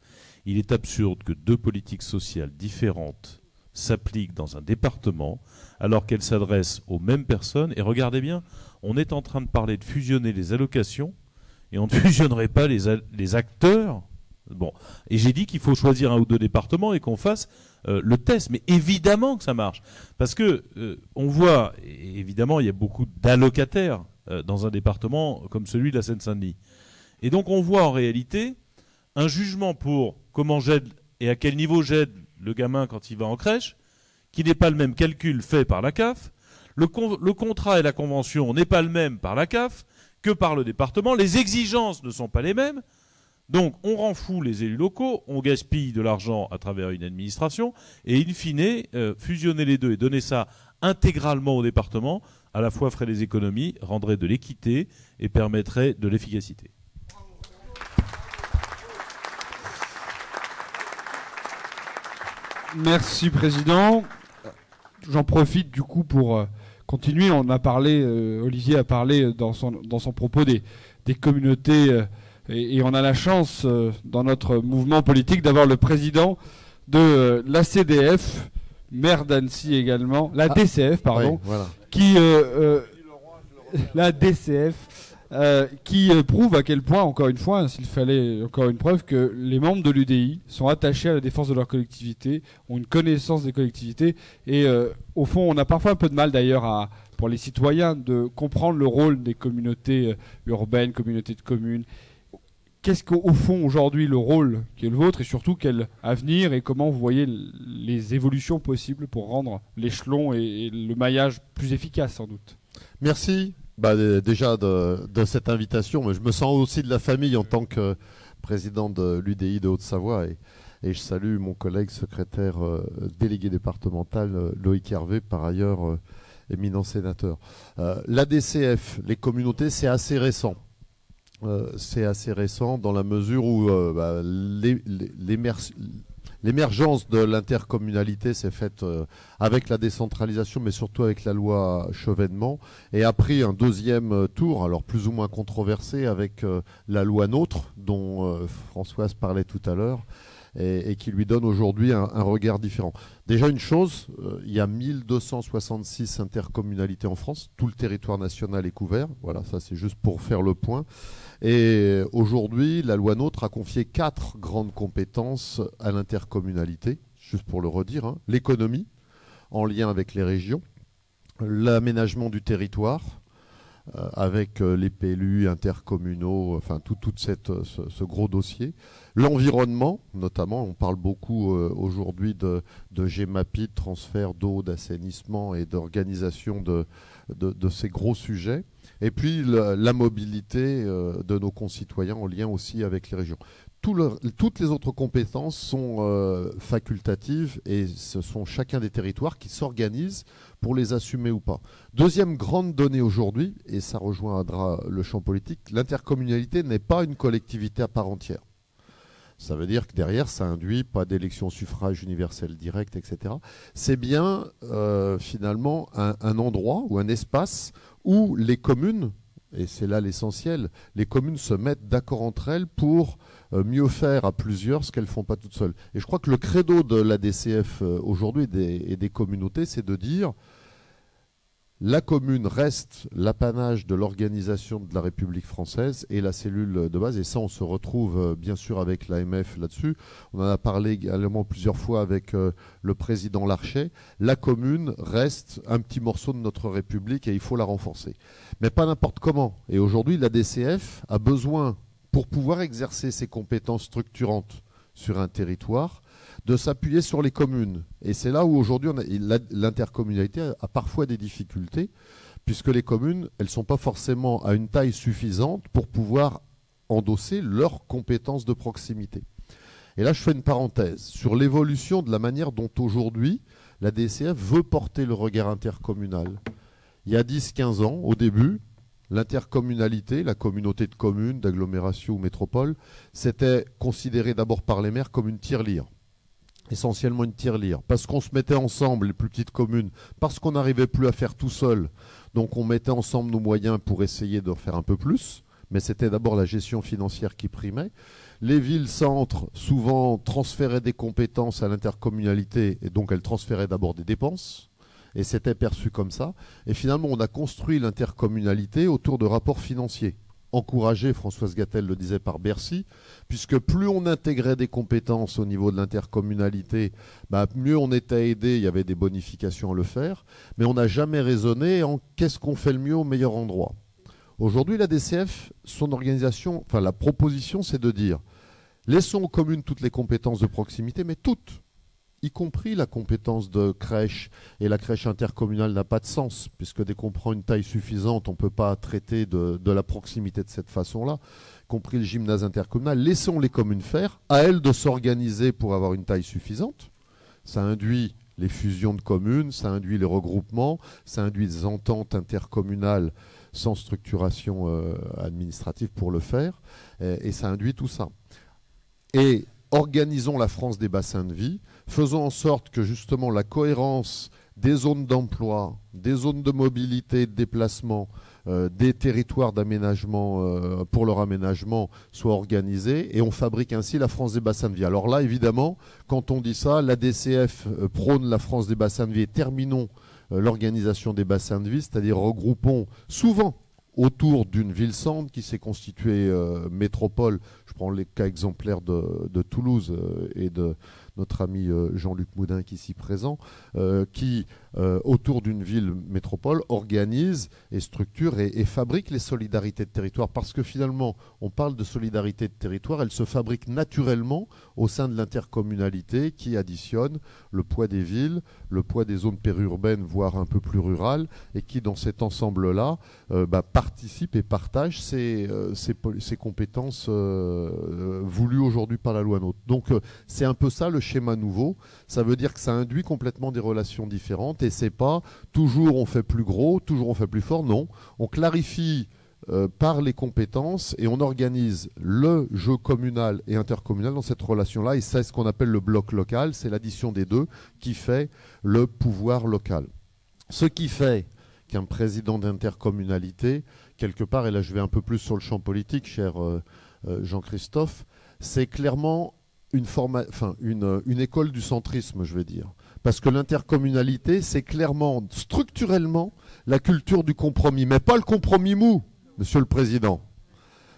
Il est absurde que deux politiques sociales différentes s'appliquent dans un département alors qu'elles s'adressent aux mêmes personnes. Et regardez bien, on est en train de parler de fusionner les allocations et on ne fusionnerait pas les acteurs. Bon. Et j'ai dit qu'il faut choisir un ou deux départements et qu'on fasse le test. Mais évidemment que ça marche. Parce que on voit, évidemment, il y a beaucoup d'allocataires dans un département comme celui de la Seine-Saint-Denis. Et donc on voit en réalité un jugement pour comment j'aide et à quel niveau j'aide le gamin quand il va en crèche, qui n'est pas le même calcul fait par la CAF. Le contrat et la convention n'est pas le même par la CAF que par le département. Les exigences ne sont pas les mêmes. Donc on rend fou les élus locaux, on gaspille de l'argent à travers une administration, et in fine, fusionner les deux et donner ça intégralement au département, à la fois ferait des économies, rendrait de l'équité et permettrait de l'efficacité. Merci Président. J'en profite du coup pour continuer. On a parlé, Olivier a parlé dans son propos des communautés et on a la chance dans notre mouvement politique d'avoir le président de la CDF, maire d'Annecy également, la DCF pardon, oui, voilà. Qui la DCF qui prouve à quel point, encore une fois, s'il fallait encore une preuve, que les membres de l'UDI sont attachés à la défense de leur collectivité, ont une connaissance des collectivités, et au fond, on a parfois un peu de mal d'ailleurs pour les citoyens de comprendre le rôle des communautés urbaines, communautés de communes. Qu'est-ce qu'au fond aujourd'hui le rôle qui est le vôtre, et surtout quel avenir et comment vous voyez les évolutions possibles pour rendre l'échelon et le maillage plus efficace sans doute? Merci. Déjà de cette invitation, mais je me sens aussi de la famille en tant que président de l'UDI de Haute-Savoie, et je salue mon collègue secrétaire délégué départemental Loïc Hervé, par ailleurs éminent sénateur. La DCF, les communautés, c'est assez récent. C'est assez récent dans la mesure où l'émergence de l'intercommunalité s'est faite avec la décentralisation, mais surtout avec la loi Chevènement, et a pris un deuxième tour, alors plus ou moins controversé, avec la loi NOTRe, dont Françoise parlait tout à l'heure, et qui lui donne aujourd'hui un regard différent. Déjà une chose, il y a 1266 intercommunalités en France, tout le territoire national est couvert, voilà, ça c'est juste pour faire le point. Et aujourd'hui, la loi NOTRe a confié 4 grandes compétences à l'intercommunalité, juste pour le redire, hein. L'économie, en lien avec les régions, l'aménagement du territoire, avec les PLU intercommunaux, enfin tout ce gros dossier. L'environnement, notamment, on parle beaucoup aujourd'hui de GEMAPI, de transfert d'eau, d'assainissement et d'organisation de ces gros sujets. Et puis la mobilité de nos concitoyens en lien aussi avec les régions. Toutes les autres compétences sont facultatives et ce sont chacun des territoires qui s'organisent pour les assumer ou pas. Deuxième grande donnée aujourd'hui, et ça rejoindra le champ politique, l'intercommunalité n'est pas une collectivité à part entière. Ça veut dire que derrière, ça induit pas d'élection suffrage universel direct, etc. C'est bien finalement un endroit ou un espace où les communes, et c'est là l'essentiel, les communes se mettent d'accord entre elles pour mieux faire à plusieurs ce qu'elles ne font pas toutes seules. Et je crois que le credo de la DCF aujourd'hui et des communautés, c'est de dire la commune reste l'apanage de l'organisation de la République française et la cellule de base. Et ça, on se retrouve bien sûr avec l'AMF là-dessus. On en a parlé également plusieurs fois avec le président Larcher. La commune reste un petit morceau de notre République et il faut la renforcer. Mais pas n'importe comment. Et aujourd'hui, la DCF a besoin, pour pouvoir exercer ses compétences structurantes sur un territoire, de s'appuyer sur les communes. Et c'est là où aujourd'hui l'intercommunalité a parfois des difficultés, puisque les communes, elles ne sont pas forcément à une taille suffisante pour pouvoir endosser leurs compétences de proximité. Et là, je fais une parenthèse sur l'évolution de la manière dont aujourd'hui la DCF veut porter le regard intercommunal. Il y a 10-15 ans, au début, l'intercommunalité, la communauté de communes, d'agglomération ou métropole, c'était considéré d'abord par les maires comme une tirelire. Essentiellement une tirelire, parce qu'on se mettait ensemble, les plus petites communes, parce qu'on n'arrivait plus à faire tout seul. Donc on mettait ensemble nos moyens pour essayer de faire un peu plus, mais c'était d'abord la gestion financière qui primait. Les villes-centres, souvent, transféraient des compétences à l'intercommunalité, et donc elles transféraient d'abord des dépenses, et c'était perçu comme ça. Et finalement, on a construit l'intercommunalité autour de rapports financiers. Encouragé, Françoise Gatel le disait, par Bercy, puisque plus on intégrait des compétences au niveau de l'intercommunalité, mieux on était aidé, il y avait des bonifications à le faire, mais on n'a jamais raisonné en qu'est-ce qu'on fait le mieux au meilleur endroit. Aujourd'hui, la DCF, son organisation, enfin la proposition, c'est de dire, laissons aux communes toutes les compétences de proximité, mais toutes, y compris la compétence de crèche. Et la crèche intercommunale n'a pas de sens, puisque dès qu'on prend une taille suffisante, on ne peut pas traiter de la proximité de cette façon-là, y compris le gymnase intercommunal. Laissons les communes faire, à elles de s'organiser pour avoir une taille suffisante. Ça induit les fusions de communes, ça induit les regroupements, ça induit des ententes intercommunales sans structuration administrative pour le faire, et ça induit tout ça. Et organisons la France des bassins de vie, faisons en sorte que justement la cohérence des zones d'emploi, des zones de mobilité, de déplacement, des territoires d'aménagement pour leur aménagement soit organisée, et on fabrique ainsi la France des bassins de vie. Alors là, évidemment, quand on dit ça, la DCF prône la France des bassins de vie et terminons l'organisation des bassins de vie, c'est-à-dire regroupons souvent autour d'une ville-centre qui s'est constituée métropole. Je prends les cas exemplaires de Toulouse et de notre ami Jean-Luc Moudin qui est ici présent, qui, autour d'une ville métropole, organise et structure et fabrique les solidarités de territoire. Parce que finalement, on parle de solidarité de territoire, elle se fabrique naturellement au sein de l'intercommunalité qui additionne le poids des villes, le poids des zones périurbaines, voire un peu plus rurales, et qui, dans cet ensemble-là, participe et partage ces compétences voulues aujourd'hui par la loi NOTRe. Donc, c'est un peu ça le schéma nouveau. Ça veut dire que ça induit complètement des relations différentes, et c'est pas toujours on fait plus gros, toujours on fait plus fort. Non, on clarifie par les compétences et on organise le jeu communal et intercommunal dans cette relation-là, et c'est ce qu'on appelle le bloc local. C'est l'addition des deux qui fait le pouvoir local. Ce qui fait qu'un président d'intercommunalité, quelque part, et là je vais un peu plus sur le champ politique, cher Jean-Christophe, c'est clairement une école du centrisme, je vais dire. Parce que l'intercommunalité, c'est clairement, structurellement, la culture du compromis. Mais pas le compromis mou, Monsieur le Président.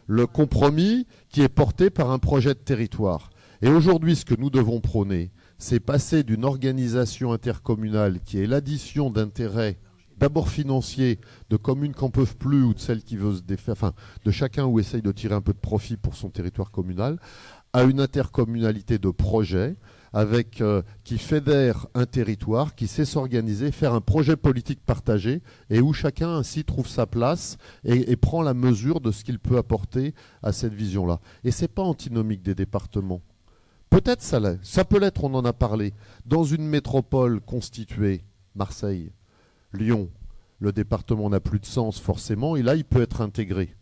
Le compromis qui est porté par un projet de territoire. Et aujourd'hui, ce que nous devons prôner, c'est passer d'une organisation intercommunale qui est l'addition d'intérêts d'abord financiers, de communes qui n'en peuvent plus ou de celles qui veulent se défaire, enfin de chacun où essaye de tirer un peu de profit pour son territoire communal, à une intercommunalité de projets avec qui fédère un territoire, qui sait s'organiser, faire un projet politique partagé et où chacun ainsi trouve sa place et prend la mesure de ce qu'il peut apporter à cette vision-là. Et c'est pas antinomique des départements. Peut-être ça l'est, ça peut l'être, on en a parlé. Dans une métropole constituée, Marseille, Lyon, le département n'a plus de sens forcément, et là il peut être intégré.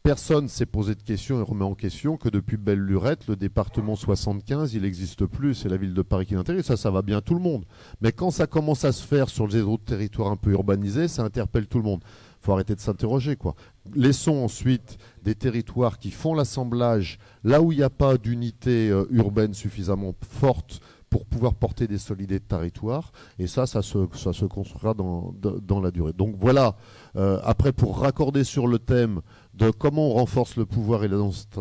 Personne s'est posé de questions et remet en question que depuis Belle-Lurette, le département 75, il n'existe plus, c'est la ville de Paris qui l'intègre, ça va bien à tout le monde. Mais quand ça commence à se faire sur les autres territoires un peu urbanisés, ça interpelle tout le monde. Il faut arrêter de s'interroger, quoi. Laissons ensuite des territoires qui font l'assemblage là où il n'y a pas d'unité urbaine suffisamment forte pour pouvoir porter des solidés de territoire, et ça se construira dans la durée. Donc voilà, après pour raccorder sur le thème de comment on renforce le pouvoir et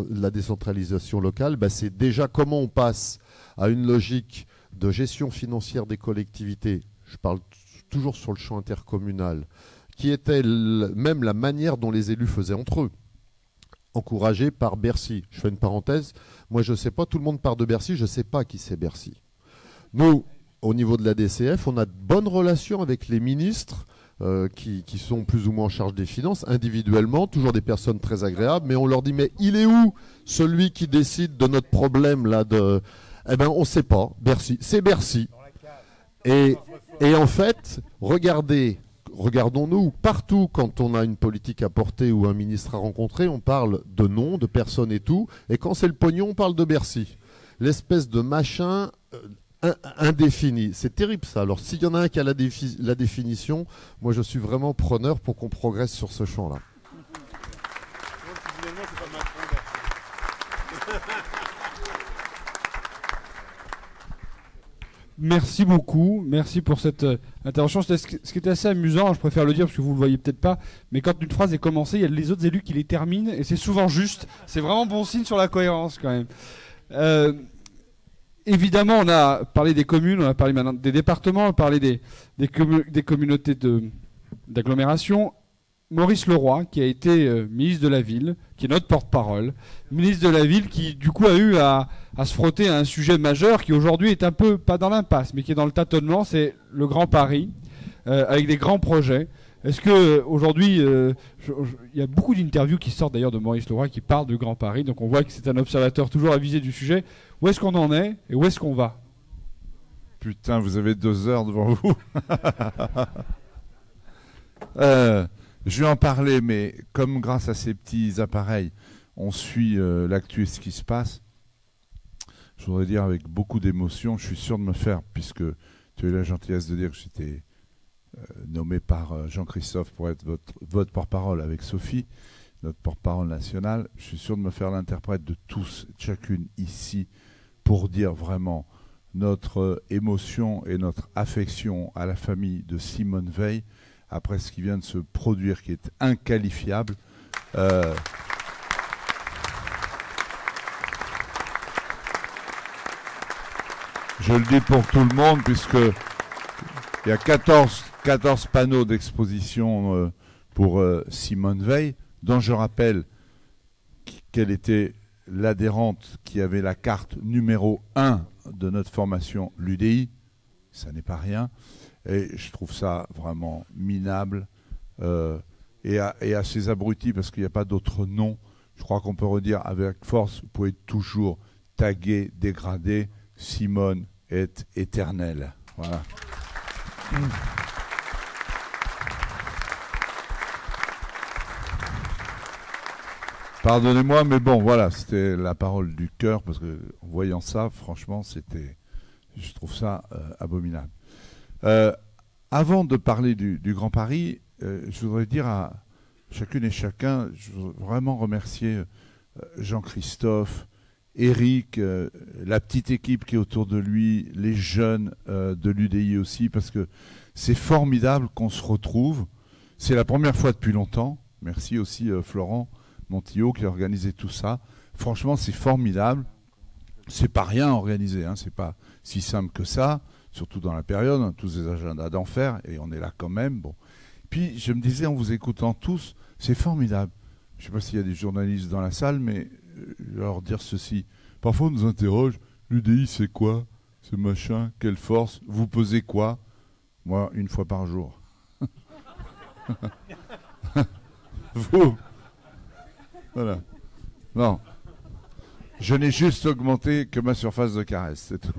la décentralisation locale, c'est déjà comment on passe à une logique de gestion financière des collectivités, je parle toujours sur le champ intercommunal, qui était même la manière dont les élus faisaient entre eux, encouragé par Bercy. Je fais une parenthèse, moi je ne sais pas, tout le monde part de Bercy, je ne sais pas qui c'est Bercy. Nous, au niveau de la DCF, on a de bonnes relations avec les ministres qui sont plus ou moins en charge des finances, individuellement, toujours des personnes très agréables, mais on leur dit, mais il est où celui qui décide de notre problème là de... Eh bien, on ne sait pas, Bercy, c'est Bercy. Et en fait, regardons-nous, partout quand on a une politique à porter ou un ministre à rencontrer, on parle de noms, de personnes et tout, et quand c'est le pognon, on parle de Bercy. L'espèce de machin... indéfini. C'est terrible ça. Alors s'il y en a un qui a la définition, moi je suis vraiment preneur pour qu'on progresse sur ce champ-là. Merci beaucoup, merci pour cette intervention. Ce qui était assez amusant, je préfère le dire parce que vous ne le voyez peut-être pas, mais quand une phrase est commencée, il y a les autres élus qui les terminent et c'est souvent juste. C'est vraiment bon signe sur la cohérence quand même. Évidemment, on a parlé des communes, on a parlé maintenant des départements, on a parlé des communautés d'agglomération. Maurice Leroy, qui a été ministre de la Ville, qui est notre porte-parole, ministre de la Ville, qui du coup a eu à se frotter à un sujet majeur qui aujourd'hui est un peu, pas dans l'impasse, mais qui est dans le tâtonnement, c'est le Grand Paris, avec des grands projets. Est-ce que aujourd'hui, il y a beaucoup d'interviews qui sortent d'ailleurs de Maurice Leroy qui parlent du Grand Paris, donc on voit que c'est un observateur toujours avisé du sujet. Où est-ce qu'on en est et où est-ce qu'on va? Putain, vous avez 2 heures devant vous. Je vais en parler, mais comme grâce à ces petits appareils, on suit l'actu et ce qui se passe, je voudrais dire avec beaucoup d'émotion, je suis sûr de me faire, puisque tu as eu la gentillesse de dire que j'étais nommé par Jean-Christophe pour être votre porte-parole avec Sophie, notre porte-parole nationale, je suis sûr de me faire l'interprète de tous, de chacune ici, pour dire vraiment notre émotion et notre affection à la famille de Simone Veil, après ce qui vient de se produire, qui est inqualifiable. Je le dis pour tout le monde, puisque il y a 14 panneaux d'exposition pour Simone Veil, dont je rappelle qu'elle était l'adhérente qui avait la carte numéro 1 de notre formation, l'UDI. Ça n'est pas rien. Et je trouve ça vraiment minable. Et à ces abrutis, parce qu'il n'y a pas d'autre nom, je crois qu'on peut redire avec force, vous pouvez toujours taguer, dégrader, Simone est éternelle. Voilà. Pardonnez-moi, mais bon, voilà, c'était la parole du cœur, parce que en voyant ça, franchement, je trouve ça abominable. Avant de parler du Grand Paris, je voudrais dire à chacune et chacun, je veux vraiment remercier Jean-Christophe, Eric, la petite équipe qui est autour de lui, les jeunes de l'UDI aussi, parce que c'est formidable qu'on se retrouve. C'est la première fois depuis longtemps. Merci aussi Florent Montillot qui a organisé tout ça. Franchement, c'est formidable. C'est pas rien organisé, hein, c'est pas si simple que ça, surtout dans la période, on a tous des agendas d'enfer, et on est là quand même. Bon. Puis je me disais, en vous écoutant tous, c'est formidable. Je ne sais pas s'il y a des journalistes dans la salle, mais je vais leur dire ceci. Parfois on nous interroge, l'UDI c'est quoi? Ce machin, quelle force? Vous pesez quoi? Moi, 1 fois par jour. Vous? Voilà. Non. Je n'ai juste augmenté que ma surface de caresse, c'est tout.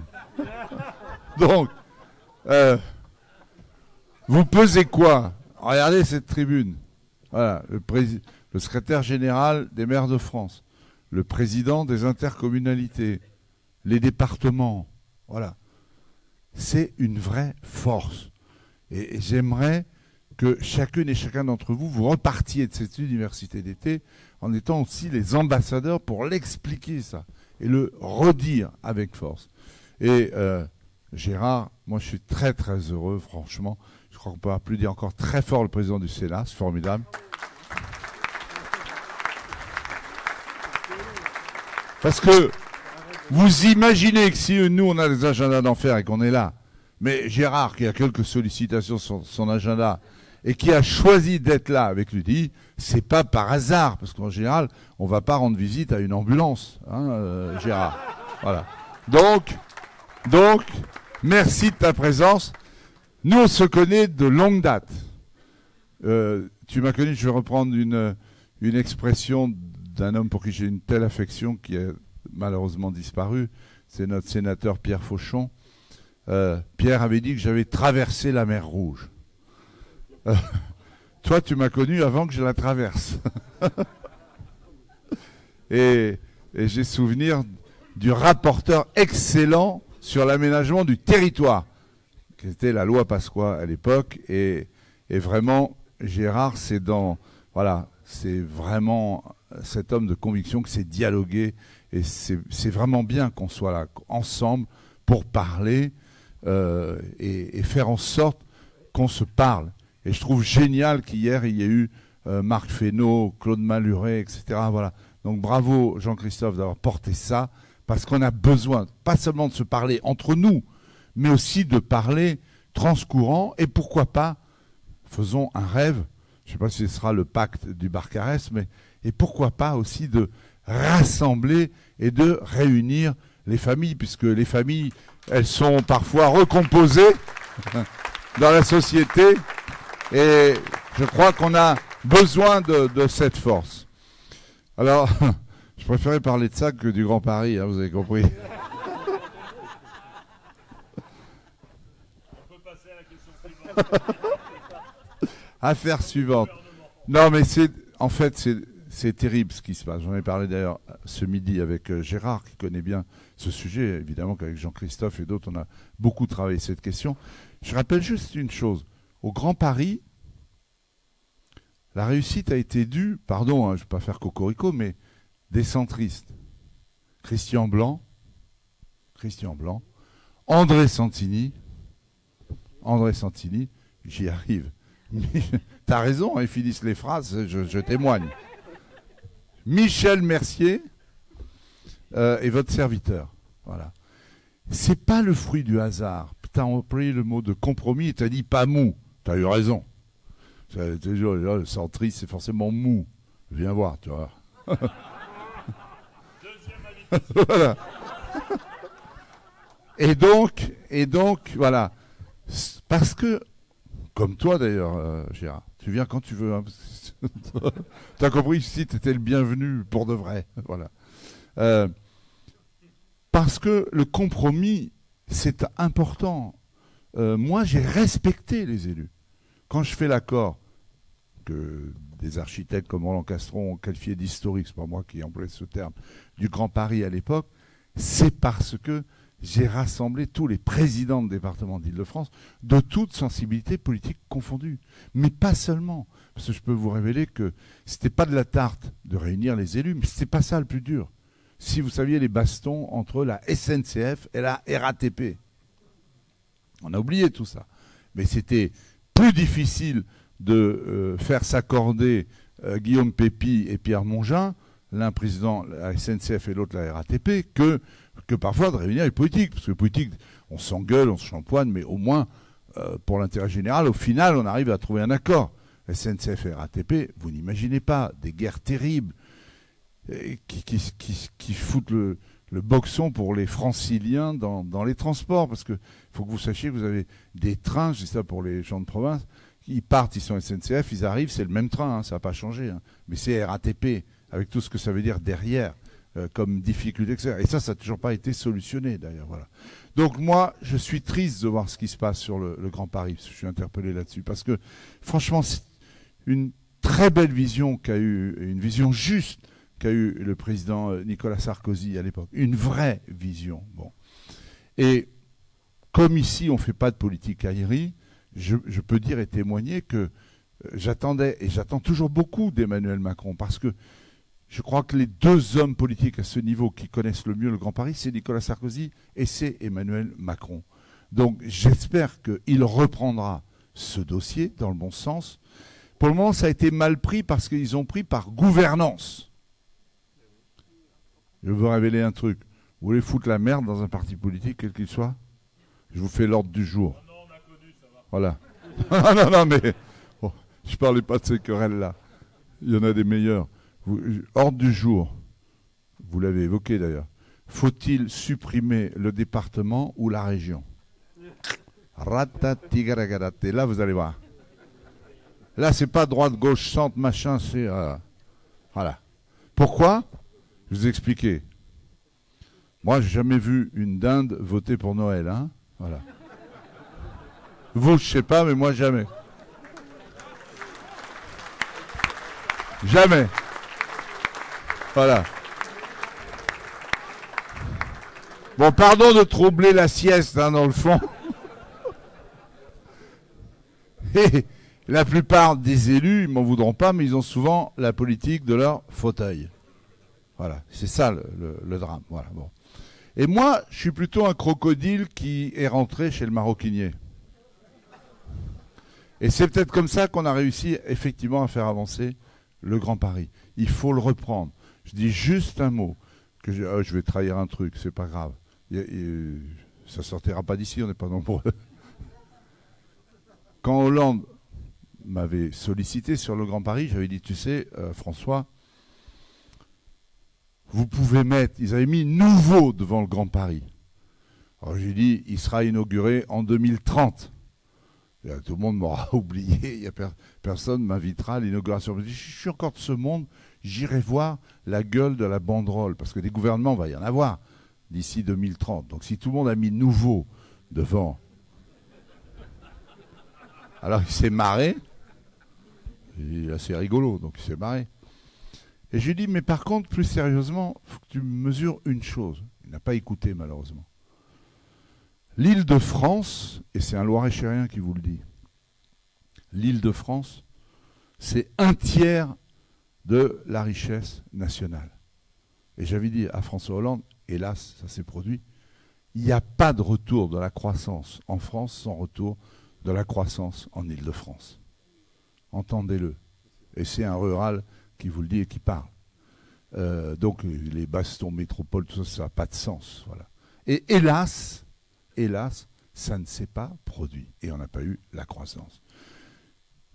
Donc, vous pesez quoi? Regardez cette tribune. Voilà, le secrétaire général des maires de France, le président des intercommunalités, les départements. Voilà. C'est une vraie force. Et j'aimerais que chacune et chacun d'entre vous, vous repartiez de cette université d'été en étant aussi les ambassadeurs pour l'expliquer ça et le redire avec force. Et Gérard, moi je suis très très heureux, franchement. Je crois qu'on peut applaudir encore très fort le président du Sénat, c'est formidable. Parce que vous imaginez que si nous on a des agendas d'enfer et qu'on est là, mais Gérard qui a quelques sollicitations sur son agenda et qui a choisi d'être là avec l'UDI, c'est pas par hasard, parce qu'en général, on va pas rendre visite à une ambulance, hein, Gérard. Voilà. Donc, merci de ta présence. Nous, on se connaît de longue date. Tu m'as connu, je vais reprendre une expression d'un homme pour qui j'ai une telle affection qui a malheureusement disparu. C'est notre sénateur Pierre Fauchon. Pierre avait dit que j'avais traversé la mer Rouge. Toi, tu m'as connu avant que je la traverse. et j'ai souvenir du rapporteur excellent sur l'aménagement du territoire, qui était la loi Pasqua à l'époque. Et vraiment, Gérard, c'est vraiment cet homme de conviction que c'est dialoguer. Et c'est vraiment bien qu'on soit là ensemble pour parler et faire en sorte qu'on se parle. Et je trouve génial qu'hier, il y ait eu Marc Fesneau, Claude Malhuret, etc. Voilà. Donc bravo Jean-Christophe d'avoir porté ça, parce qu'on a besoin, pas seulement de se parler entre nous, mais aussi de parler transcourant, et pourquoi pas, faisons un rêve, je ne sais pas si ce sera le pacte du Barcarès, mais et pourquoi pas aussi de rassembler et de réunir les familles, puisque les familles, elles sont parfois recomposées dans la société. Et je crois qu'on a besoin de cette force. Alors, je préférais parler de ça que du Grand Paris, hein, vous avez compris. On peut passer à la question suivante. Affaire suivante. Non, mais c'est terrible ce qui se passe. J'en ai parlé d'ailleurs ce midi avec Gérard, qui connaît bien ce sujet. Évidemment qu'avec Jean-Christophe et d'autres, on a beaucoup travaillé cette question. Je rappelle juste une chose. Au Grand Paris, la réussite a été due, pardon, hein, je ne vais pas faire cocorico, mais des centristes. Christian Blanc, André Santini, j'y arrive. T'as raison, hein, ils finissent les phrases, je témoigne. Michel Mercier et votre serviteur. Voilà. C'est pas le fruit du hasard. T'as employé le mot de compromis et t'as dit pas mou. T'as eu raison. Le centriste, c'est forcément mou. Viens voir, tu vois. Voilà. Et donc, voilà. Parce que, comme toi d'ailleurs, Gérard, tu viens quand tu veux. Hein. Tu as compris, ici, tu étais le bienvenu pour de vrai. Voilà. Parce que le compromis, c'est important. Moi, j'ai respecté les élus. Quand je fais l'accord que des architectes comme Roland Castron ont qualifié d'historique, c'est pas moi qui ai employé ce terme, du Grand Paris à l'époque, c'est parce que j'ai rassemblé tous les présidents de départements d'Île-de-France de toute sensibilité politique confondue. Mais pas seulement. Parce que je peux vous révéler que c'était pas de la tarte de réunir les élus, mais c'était pas ça le plus dur. Si vous saviez les bastons entre la SNCF et la RATP. On a oublié tout ça. Mais c'était plus difficile de faire s'accorder Guillaume Pépi et Pierre Mongin, l'un président de la SNCF et l'autre la RATP, que que parfois de réunir les politiques. Parce que les politiques, on s'engueule, on se champoine, mais au moins, pour l'intérêt général, au final, on arrive à trouver un accord. SNCF et RATP, vous n'imaginez pas, des guerres terribles qui foutent le boxon pour les franciliens dans les transports. Parce qu'il faut que vous sachiez que vous avez des trains, je dis ça pour les gens de province, ils partent, ils sont SNCF, ils arrivent, c'est le même train, hein, ça n'a pas changé. Hein. Mais c'est RATP, avec tout ce que ça veut dire derrière, comme difficulté, etc. Et ça n'a toujours pas été solutionné, d'ailleurs. Voilà. Donc moi, je suis triste de voir ce qui se passe sur le Grand Paris, parce que je suis interpellé là-dessus. Parce que, franchement, c'est une très belle vision qu'a eu, une vision juste qu'a eu le président Nicolas Sarkozy à l'époque. Une vraie vision. Bon. Et comme ici, on ne fait pas de politique aérie, je peux dire et témoigner que j'attendais, et j'attends toujours beaucoup d'Emmanuel Macron, parce que je crois que les deux hommes politiques à ce niveau qui connaissent le mieux le Grand Paris, c'est Nicolas Sarkozy et c'est Emmanuel Macron. Donc j'espère qu'il reprendra ce dossier dans le bon sens. Pour le moment, ça a été mal pris parce qu'ils ont pris par gouvernance. Je veux révéler un truc. Vous voulez foutre la merde dans un parti politique, quel qu'il soit? Je vous fais l'ordre du jour. Voilà. non, mais bon, je ne parlais pas de ces querelles-là. Il y en a des meilleurs. Ordre du jour, vous l'avez évoqué d'ailleurs. Faut-il supprimer le département ou la région? Ratatigaragaraté. Là, vous allez voir. Là, c'est pas droite, gauche, centre, machin, c'est... voilà. Pourquoi? Je vous ai expliqué. Moi, j'ai jamais vu une dinde voter pour Noël, hein. Voilà. Vous, je sais pas, mais moi, jamais. Jamais. Voilà. Bon, pardon de troubler la sieste, hein, dans le fond. Et la plupart des élus, ils m'en voudront pas, mais ils ont souvent la politique de leur fauteuil. Voilà, c'est ça le drame. Voilà, bon. Et moi, je suis plutôt un crocodile qui est rentré chez le maroquinier. Et c'est peut-être comme ça qu'on a réussi effectivement à faire avancer le Grand Paris. Il faut le reprendre. Je dis juste un mot, que je vais trahir un truc, c'est pas grave. Ça sortira pas d'ici, on n'est pas nombreux. Quand Hollande m'avait sollicité sur le Grand Paris, j'avais dit, tu sais, François, vous pouvez mettre, ils avaient mis nouveau devant le Grand Paris. Alors j'ai dit, il sera inauguré en 2030. Et là, tout le monde m'aura oublié, personne ne m'invitera à l'inauguration. Je suis encore de ce monde, j'irai voir la gueule de la banderole, parce que des gouvernements, il va y en avoir d'ici 2030. Donc si tout le monde a mis nouveau devant, alors il s'est marré, il est assez rigolo, donc il s'est marré. Et je lui ai dit, mais par contre, plus sérieusement, il faut que tu mesures une chose. Il n'a pas écouté, malheureusement. L'Île-de-France, et c'est un Loir-et-Chérien qui vous le dit, l'Île-de-France, c'est 1/3 de la richesse nationale. Et j'avais dit à François Hollande, hélas, ça s'est produit, il n'y a pas de retour de la croissance en France sans retour de la croissance en Île-de-France. Entendez-le. Et c'est un rural qui vous le dit et qui parle. Donc les bastons métropoles, tout ça, ça n'a pas de sens. Voilà. Et hélas, ça ne s'est pas produit. Et on n'a pas eu la croissance.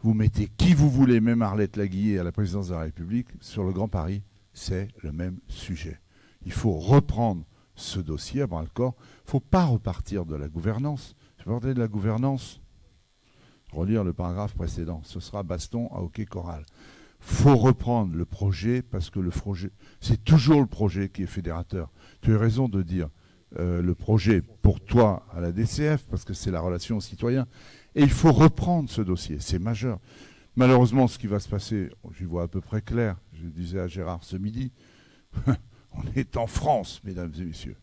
Vous mettez qui vous voulez, même Arlette Laguiller à la présidence de la République, sur le Grand Paris, c'est le même sujet. Il faut reprendre ce dossier à bras-le-corps. Il ne faut pas repartir de la gouvernance. Je vais parler de la gouvernance. Relire le paragraphe précédent. Ce sera baston à hockey choral. Faut reprendre le projet parce que le projet, c'est toujours le projet qui est fédérateur. Tu as raison de dire le projet pour toi à la DCF parce que c'est la relation aux citoyens. Et il faut reprendre ce dossier, c'est majeur. Malheureusement, ce qui va se passer, j'y vois à peu près clair. Je disais à Gérard ce midi, on est en France, mesdames et messieurs.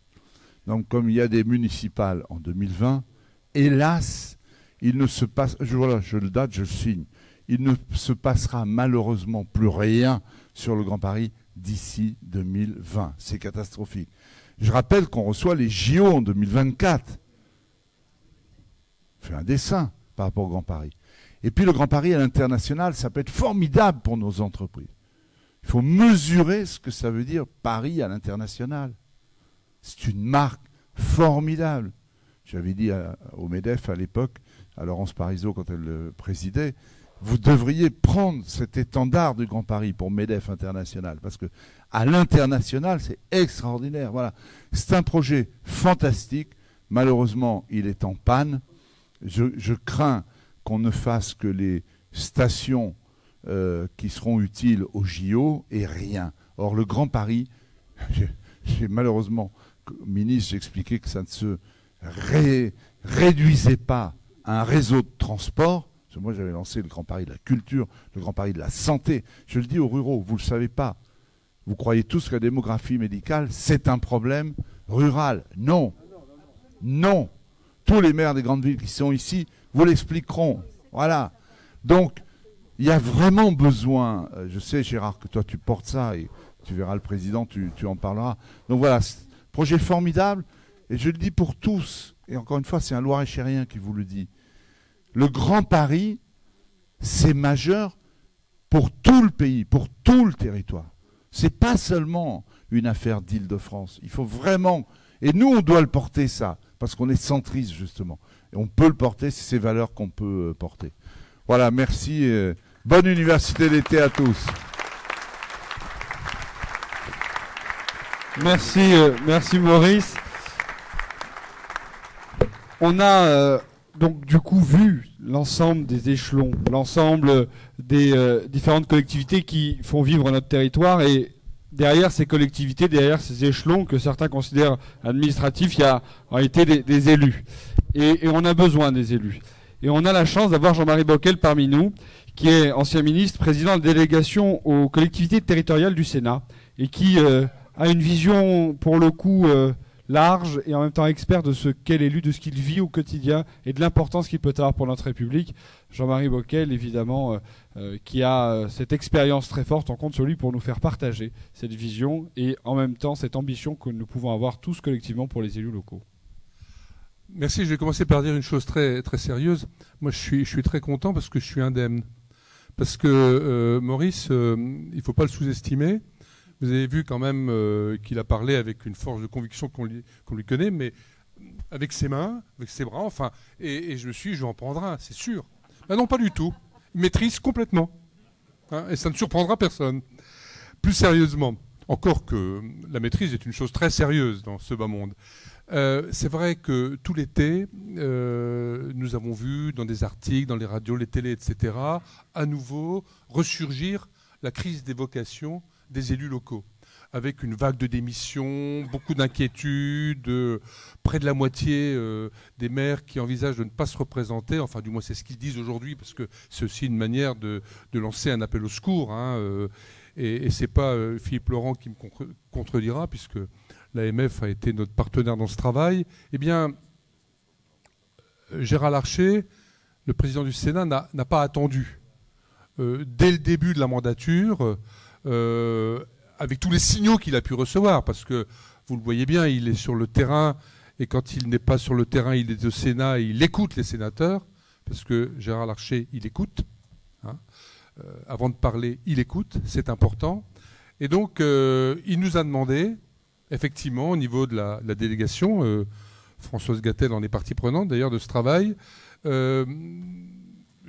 Donc, comme il y a des municipales en 2020, hélas, il ne se passe, voilà, je le date, je le signe. Il ne se passera malheureusement plus rien sur le Grand Paris d'ici 2020. C'est catastrophique. Je rappelle qu'on reçoit les JO en 2024. On fait un dessin par rapport au Grand Paris. Et puis le Grand Paris à l'international, ça peut être formidable pour nos entreprises. Il faut mesurer ce que ça veut dire Paris à l'international. C'est une marque formidable. J'avais dit au MEDEF à l'époque, à Laurence Parisot quand elle le présidait, vous devriez prendre cet étendard du Grand Paris pour MEDEF International, parce que à l'international, c'est extraordinaire. Voilà. C'est un projet fantastique. Malheureusement, il est en panne. Je crains qu'on ne fasse que les stations qui seront utiles au JO et rien. Or, le Grand Paris, j'ai malheureusement, ministre, j'ai expliqué que ça ne se réduisait pas à un réseau de transport. Parce que moi, j'avais lancé le Grand Paris de la culture, le Grand Paris de la santé. Je le dis aux ruraux, vous ne le savez pas. Vous croyez tous que la démographie médicale, c'est un problème rural. Non. Non. Tous les maires des grandes villes qui sont ici vous l'expliqueront. Voilà. Donc, il y a vraiment besoin, je sais Gérard que toi tu portes ça et tu verras le président, tu en parleras. Donc voilà, projet formidable et je le dis pour tous, et encore une fois c'est un Loir-et-Chérien qui vous le dit. Le Grand Paris, c'est majeur pour tout le pays, pour tout le territoire. C'est pas seulement une affaire d'Île-de-France. Il faut vraiment, et nous on doit le porter ça, parce qu'on est centriste justement. Et on peut le porter, c'est ces valeurs qu'on peut porter. Voilà, merci. Bonne université d'été à tous. Merci, merci Maurice. On a donc du coup vu l'ensemble des échelons, l'ensemble des différentes collectivités qui font vivre notre territoire et derrière ces collectivités, derrière ces échelons que certains considèrent administratifs, il y a en réalité des élus. Et on a besoin des élus. Et on a la chance d'avoir Jean-Marie Bockel parmi nous, qui est ancien ministre, président de délégation aux collectivités territoriales du Sénat, et qui a une vision, pour le coup, large et en même temps expert de ce qu'est l'élu, de ce qu'il vit au quotidien et de l'importance qu'il peut avoir pour notre République. Jean-Marie Bockel, évidemment, qui a cette expérience très forte, on compte sur lui pour nous faire partager cette vision et en même temps cette ambition que nous pouvons avoir tous collectivement pour les élus locaux. Merci, je vais commencer par dire une chose très, très sérieuse. Moi, je suis très content parce que je suis indemne. Parce que Maurice, il ne faut pas le sous-estimer. Vous avez vu quand même qu'il a parlé avec une force de conviction qu'on lui connaît, mais avec ses mains, avec ses bras, enfin, et je me suis dit, je vais en prendre un, c'est sûr. Ben non, pas du tout. Il maîtrise complètement. Hein, et ça ne surprendra personne. Plus sérieusement, encore que la maîtrise est une chose très sérieuse dans ce bas monde. C'est vrai que tout l'été, nous avons vu dans des articles, dans les radios, les télés, etc., à nouveau ressurgir la crise des vocations des élus locaux, avec une vague de démissions, beaucoup d'inquiétudes, près de la moitié des maires qui envisagent de ne pas se représenter, enfin du moins c'est ce qu'ils disent aujourd'hui, parce que c'est aussi une manière de lancer un appel au secours, hein, et c'est pas Philippe Laurent qui me contredira, puisque l'AMF a été notre partenaire dans ce travail. Eh bien, Gérard Larcher, le président du Sénat, n'a pas attendu. Dès le début de la mandature, avec tous les signaux qu'il a pu recevoir, parce que, vous le voyez bien, il est sur le terrain, et quand il n'est pas sur le terrain, il est au Sénat, et il écoute les sénateurs, parce que Gérard Larcher, il écoute. Hein. Avant de parler, il écoute, c'est important. Et donc, il nous a demandé, effectivement, au niveau de la délégation, Françoise Gatel en est partie prenante d'ailleurs de ce travail,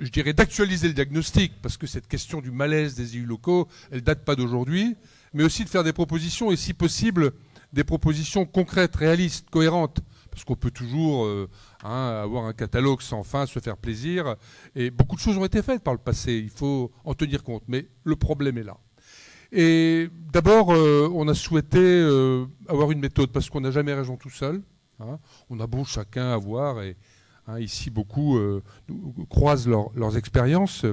je dirais d'actualiser le diagnostic, parce que cette question du malaise des élus locaux, elle date pas d'aujourd'hui, mais aussi de faire des propositions, et si possible, des propositions concrètes, réalistes, cohérentes, parce qu'on peut toujours avoir un catalogue sans fin, se faire plaisir, et beaucoup de choses ont été faites par le passé, il faut en tenir compte, mais le problème est là. Et d'abord, on a souhaité avoir une méthode, parce qu'on n'a jamais raison tout seul. Hein. On a beau chacun avoir, et ici beaucoup croisent leurs expériences.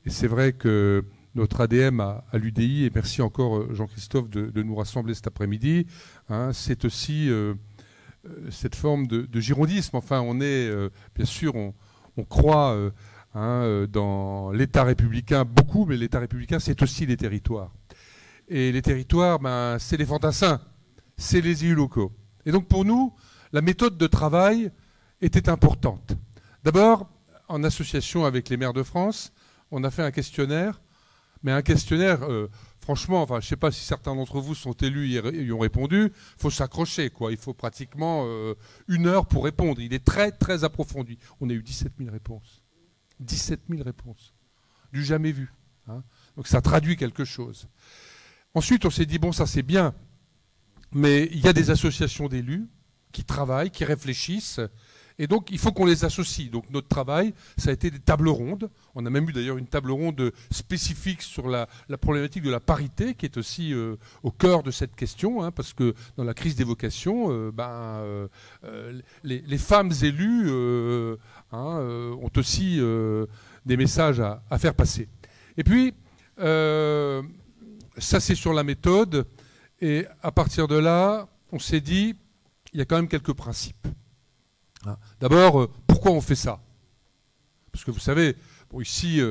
Et c'est vrai que notre ADM à l'UDI, et merci encore Jean-Christophe de nous rassembler cet après-midi, hein, c'est aussi cette forme de girondisme. Enfin, on est, bien sûr, on croit dans l'État républicain beaucoup, mais l'État républicain, c'est aussi les territoires. Et les territoires, c'est les fantassins, c'est les élus locaux. Et donc pour nous, la méthode de travail était importante. D'abord, en association avec les maires de France, on a fait un questionnaire, mais un questionnaire franchement, enfin, je ne sais pas si certains d'entre vous sont élus et y ont répondu, il faut s'accrocher, quoi. Il faut pratiquement 1 heure pour répondre. Il est très, très approfondi. On a eu 17 000 réponses. 17 000 réponses. Du jamais vu. Hein. Donc ça traduit quelque chose. Ensuite, on s'est dit, bon, ça c'est bien, mais il y a des associations d'élus qui travaillent, qui réfléchissent, et donc il faut qu'on les associe. Donc notre travail, ça a été des tables rondes. On a même eu d'ailleurs une table ronde spécifique sur la problématique de la parité, qui est aussi au cœur de cette question, hein, parce que dans la crise des vocations, les femmes élues ont aussi des messages à faire passer. Et puis, ça c'est sur la méthode, et à partir de là, on s'est dit, il y a quand même quelques principes. D'abord, pourquoi on fait ça? Parce que vous savez, bon, ici,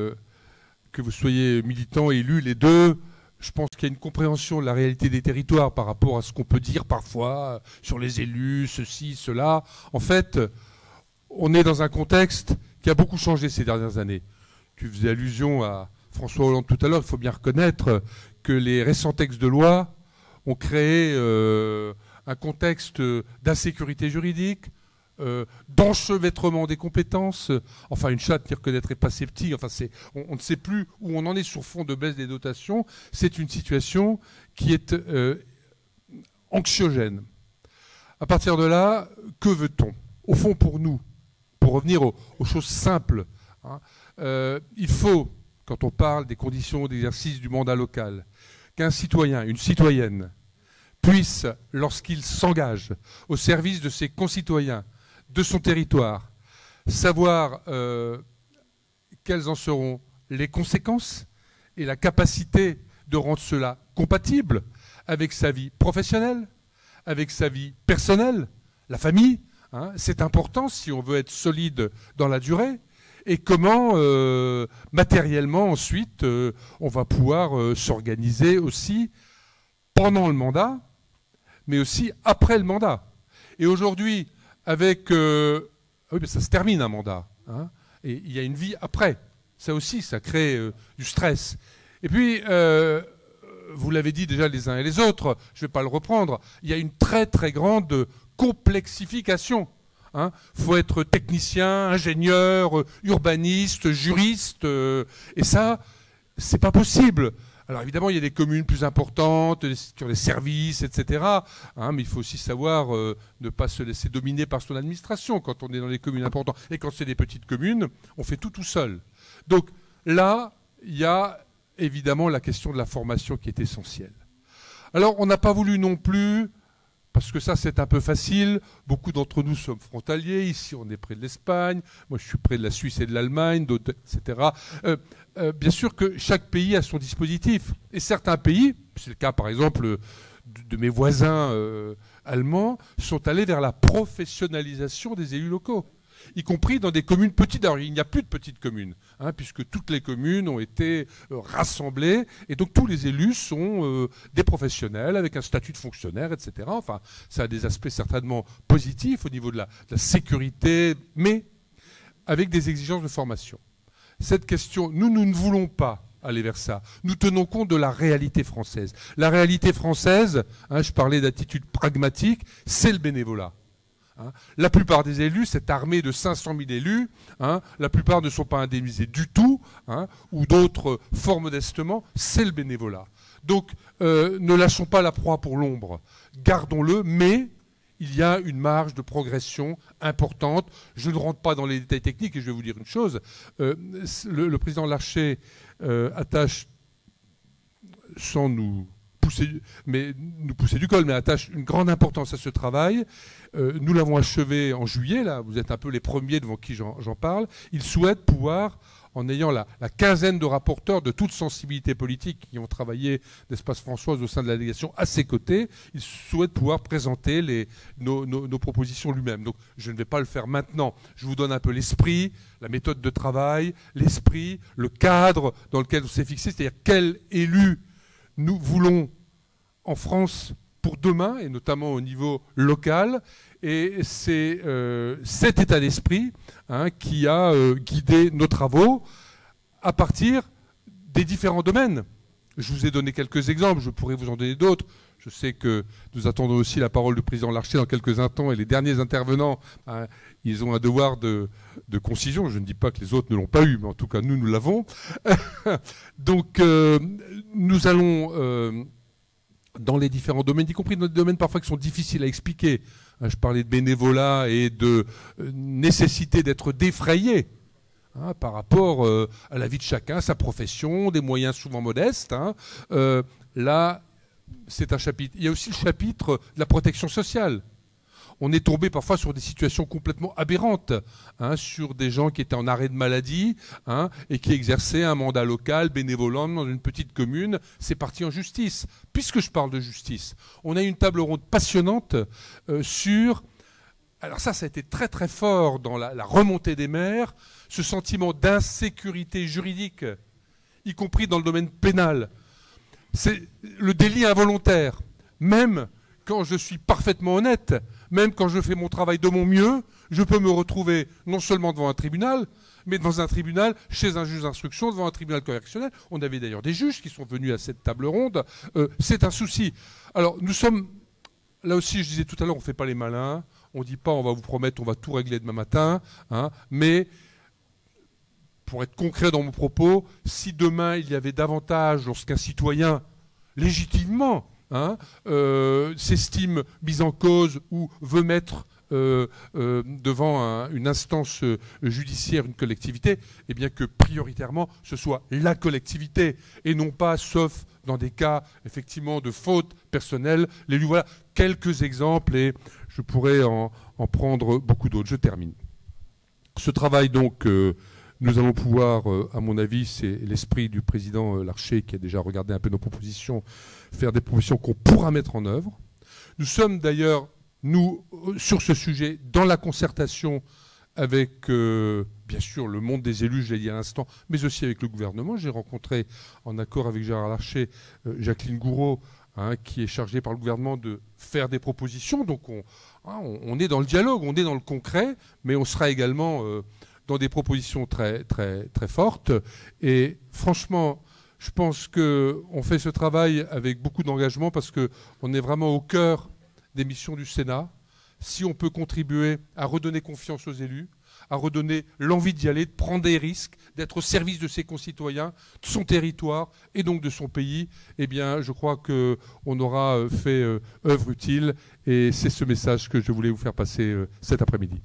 que vous soyez militant, élu, les deux, je pense qu'il y a une compréhension de la réalité des territoires par rapport à ce qu'on peut dire parfois sur les élus, ceci, cela. En fait, on est dans un contexte qui a beaucoup changé ces dernières années. Tu faisais allusion à François Hollande tout à l'heure, il faut bien reconnaître que les récents textes de loi ont créé un contexte d'insécurité juridique, d'enchevêtrement des compétences. Enfin, une chatte qui reconnaîtrait pas ses petits. Enfin, on ne sait plus où on en est sur fond de baisse des dotations. C'est une situation qui est anxiogène. À partir de là, que veut-on? Au fond, pour nous, pour revenir aux choses simples, hein, il faut, quand on parle des conditions d'exercice du mandat local, qu'un citoyen, une citoyenne, puisse, lorsqu'il s'engage au service de ses concitoyens, de son territoire, savoir quelles en seront les conséquences et la capacité de rendre cela compatible avec sa vie professionnelle, avec sa vie personnelle, la famille. Hein, c'est important si on veut être solide dans la durée. Et comment matériellement ensuite on va pouvoir s'organiser aussi pendant le mandat, mais aussi après le mandat. Et aujourd'hui, avec... oui, mais ça se termine un mandat. Hein, et il y a une vie après. Ça aussi, ça crée du stress. Et puis, vous l'avez dit déjà les uns et les autres, je ne vais pas le reprendre, il y a une très très grande complexification. Il faut être technicien, ingénieur, urbaniste, juriste, et ça, c'est pas possible. Alors évidemment, il y a des communes plus importantes, sur les services, etc. Mais il faut aussi savoir ne pas se laisser dominer par son administration quand on est dans les communes importantes. Et quand c'est des petites communes, on fait tout seul. Donc là, il y a évidemment la question de la formation qui est essentielle. Alors on n'a pas voulu non plus... Parce que ça, c'est un peu facile. Beaucoup d'entre nous sommes frontaliers. Ici, on est près de l'Espagne. Moi, je suis près de la Suisse et de l'Allemagne, d'autres, etc. Bien sûr que chaque pays a son dispositif. Et certains pays, c'est le cas par exemple de mes voisins allemands, sont allés vers la professionnalisation des élus locaux, y compris dans des communes petites. Alors, il n'y a plus de petites communes, puisque toutes les communes ont été rassemblées, et donc tous les élus sont des professionnels avec un statut de fonctionnaire, etc. Enfin, ça a des aspects certainement positifs au niveau de la sécurité, mais avec des exigences de formation. Cette question, nous ne voulons pas aller vers ça. Nous tenons compte de la réalité française. La réalité française, je parlais d'attitude pragmatique, c'est le bénévolat. La plupart des élus, cette armée de 500 000 élus, la plupart ne sont pas indemnisés du tout, ou d'autres fort modestement, c'est le bénévolat. Donc ne lâchons pas la proie pour l'ombre, gardons-le, mais il y a une marge de progression importante. Je ne rentre pas dans les détails techniques et je vais vous dire une chose. Le président Larcher attache, sans nous pousser du col, mais attache une grande importance à ce travail. Nous l'avons achevé en juillet, là, vous êtes un peu les premiers devant qui j'en parle. Il souhaite pouvoir, en ayant la quinzaine de rapporteurs de toute sensibilité politique qui ont travaillé d'Espace Françoise au sein de la délégation à ses côtés, il souhaite pouvoir présenter nos propositions lui-même. Donc je ne vais pas le faire maintenant. Je vous donne un peu l'esprit, la méthode de travail, l'esprit, le cadre dans lequel on s'est fixé, c'est-à-dire quel élu nous voulons en France pour demain, et notamment au niveau local. Et c'est cet état d'esprit qui a guidé nos travaux à partir des différents domaines Je vous ai donné quelques exemples, je pourrais vous en donner d'autres. Je sais que nous attendons aussi la parole du président Larcher dans quelques instants, et les derniers intervenants, ils ont un devoir de concision. Je ne dis pas que les autres ne l'ont pas eu, mais en tout cas, nous l'avons. Donc, nous allons, dans les différents domaines, y compris dans des domaines parfois qui sont difficiles à expliquer. Je parlais de bénévolat et de nécessité d'être défrayé. Par rapport à la vie de chacun, sa profession, des moyens souvent modestes. Là, c'est un chapitre. Il y a aussi le chapitre de la protection sociale. On est tombé parfois sur des situations complètement aberrantes, sur des gens qui étaient en arrêt de maladie et qui exerçaient un mandat local, bénévolant dans une petite commune. C'est parti en justice. Puisque je parle de justice, on a eu une table ronde passionnante sur... Alors ça a été très très fort dans la remontée des maires, ce sentiment d'insécurité juridique, y compris dans le domaine pénal. C'est le délit involontaire. Même quand je suis parfaitement honnête, même quand je fais mon travail de mon mieux, je peux me retrouver non seulement devant un tribunal, mais dans un tribunal, chez un juge d'instruction, devant un tribunal correctionnel. On avait d'ailleurs des juges qui sont venus à cette table ronde. C'est un souci. Alors nous sommes... Là aussi, je disais tout à l'heure, on ne fait pas les malins. On ne dit pas, on va vous promettre, on va tout régler demain matin. Mais, pour être concret dans mon propos, si demain il y avait davantage, lorsqu'un citoyen, légitimement, s'estime mis en cause ou veut mettre devant une instance judiciaire, une collectivité, eh bien que prioritairement, ce soit la collectivité et non pas, sauf dans des cas effectivement de faute personnelle, l'élu. Voilà quelques exemples et je pourrais en prendre beaucoup d'autres. Je termine. Ce travail donc, nous allons pouvoir, à mon avis, c'est l'esprit du président Larcher qui a déjà regardé un peu nos propositions, faire des propositions qu'on pourra mettre en œuvre. Nous sommes d'ailleurs, nous, sur ce sujet, dans la concertation avec, bien sûr, le monde des élus, je l'ai dit à l'instant, mais aussi avec le gouvernement. J'ai rencontré, en accord avec Gérard Larcher, Jacqueline Gouraud, qui est chargée par le gouvernement de faire des propositions. Donc on est dans le dialogue, on est dans le concret, mais on sera également dans des propositions très, très, très fortes. Et franchement, je pense qu'on fait ce travail avec beaucoup d'engagement parce qu'on est vraiment au cœur des missions du Sénat. Si on peut contribuer à redonner confiance aux élus, à redonner l'envie d'y aller, de prendre des risques, d'être au service de ses concitoyens, de son territoire et donc de son pays, eh bien, je crois qu'on aura fait œuvre utile et c'est ce message que je voulais vous faire passer cet après-midi.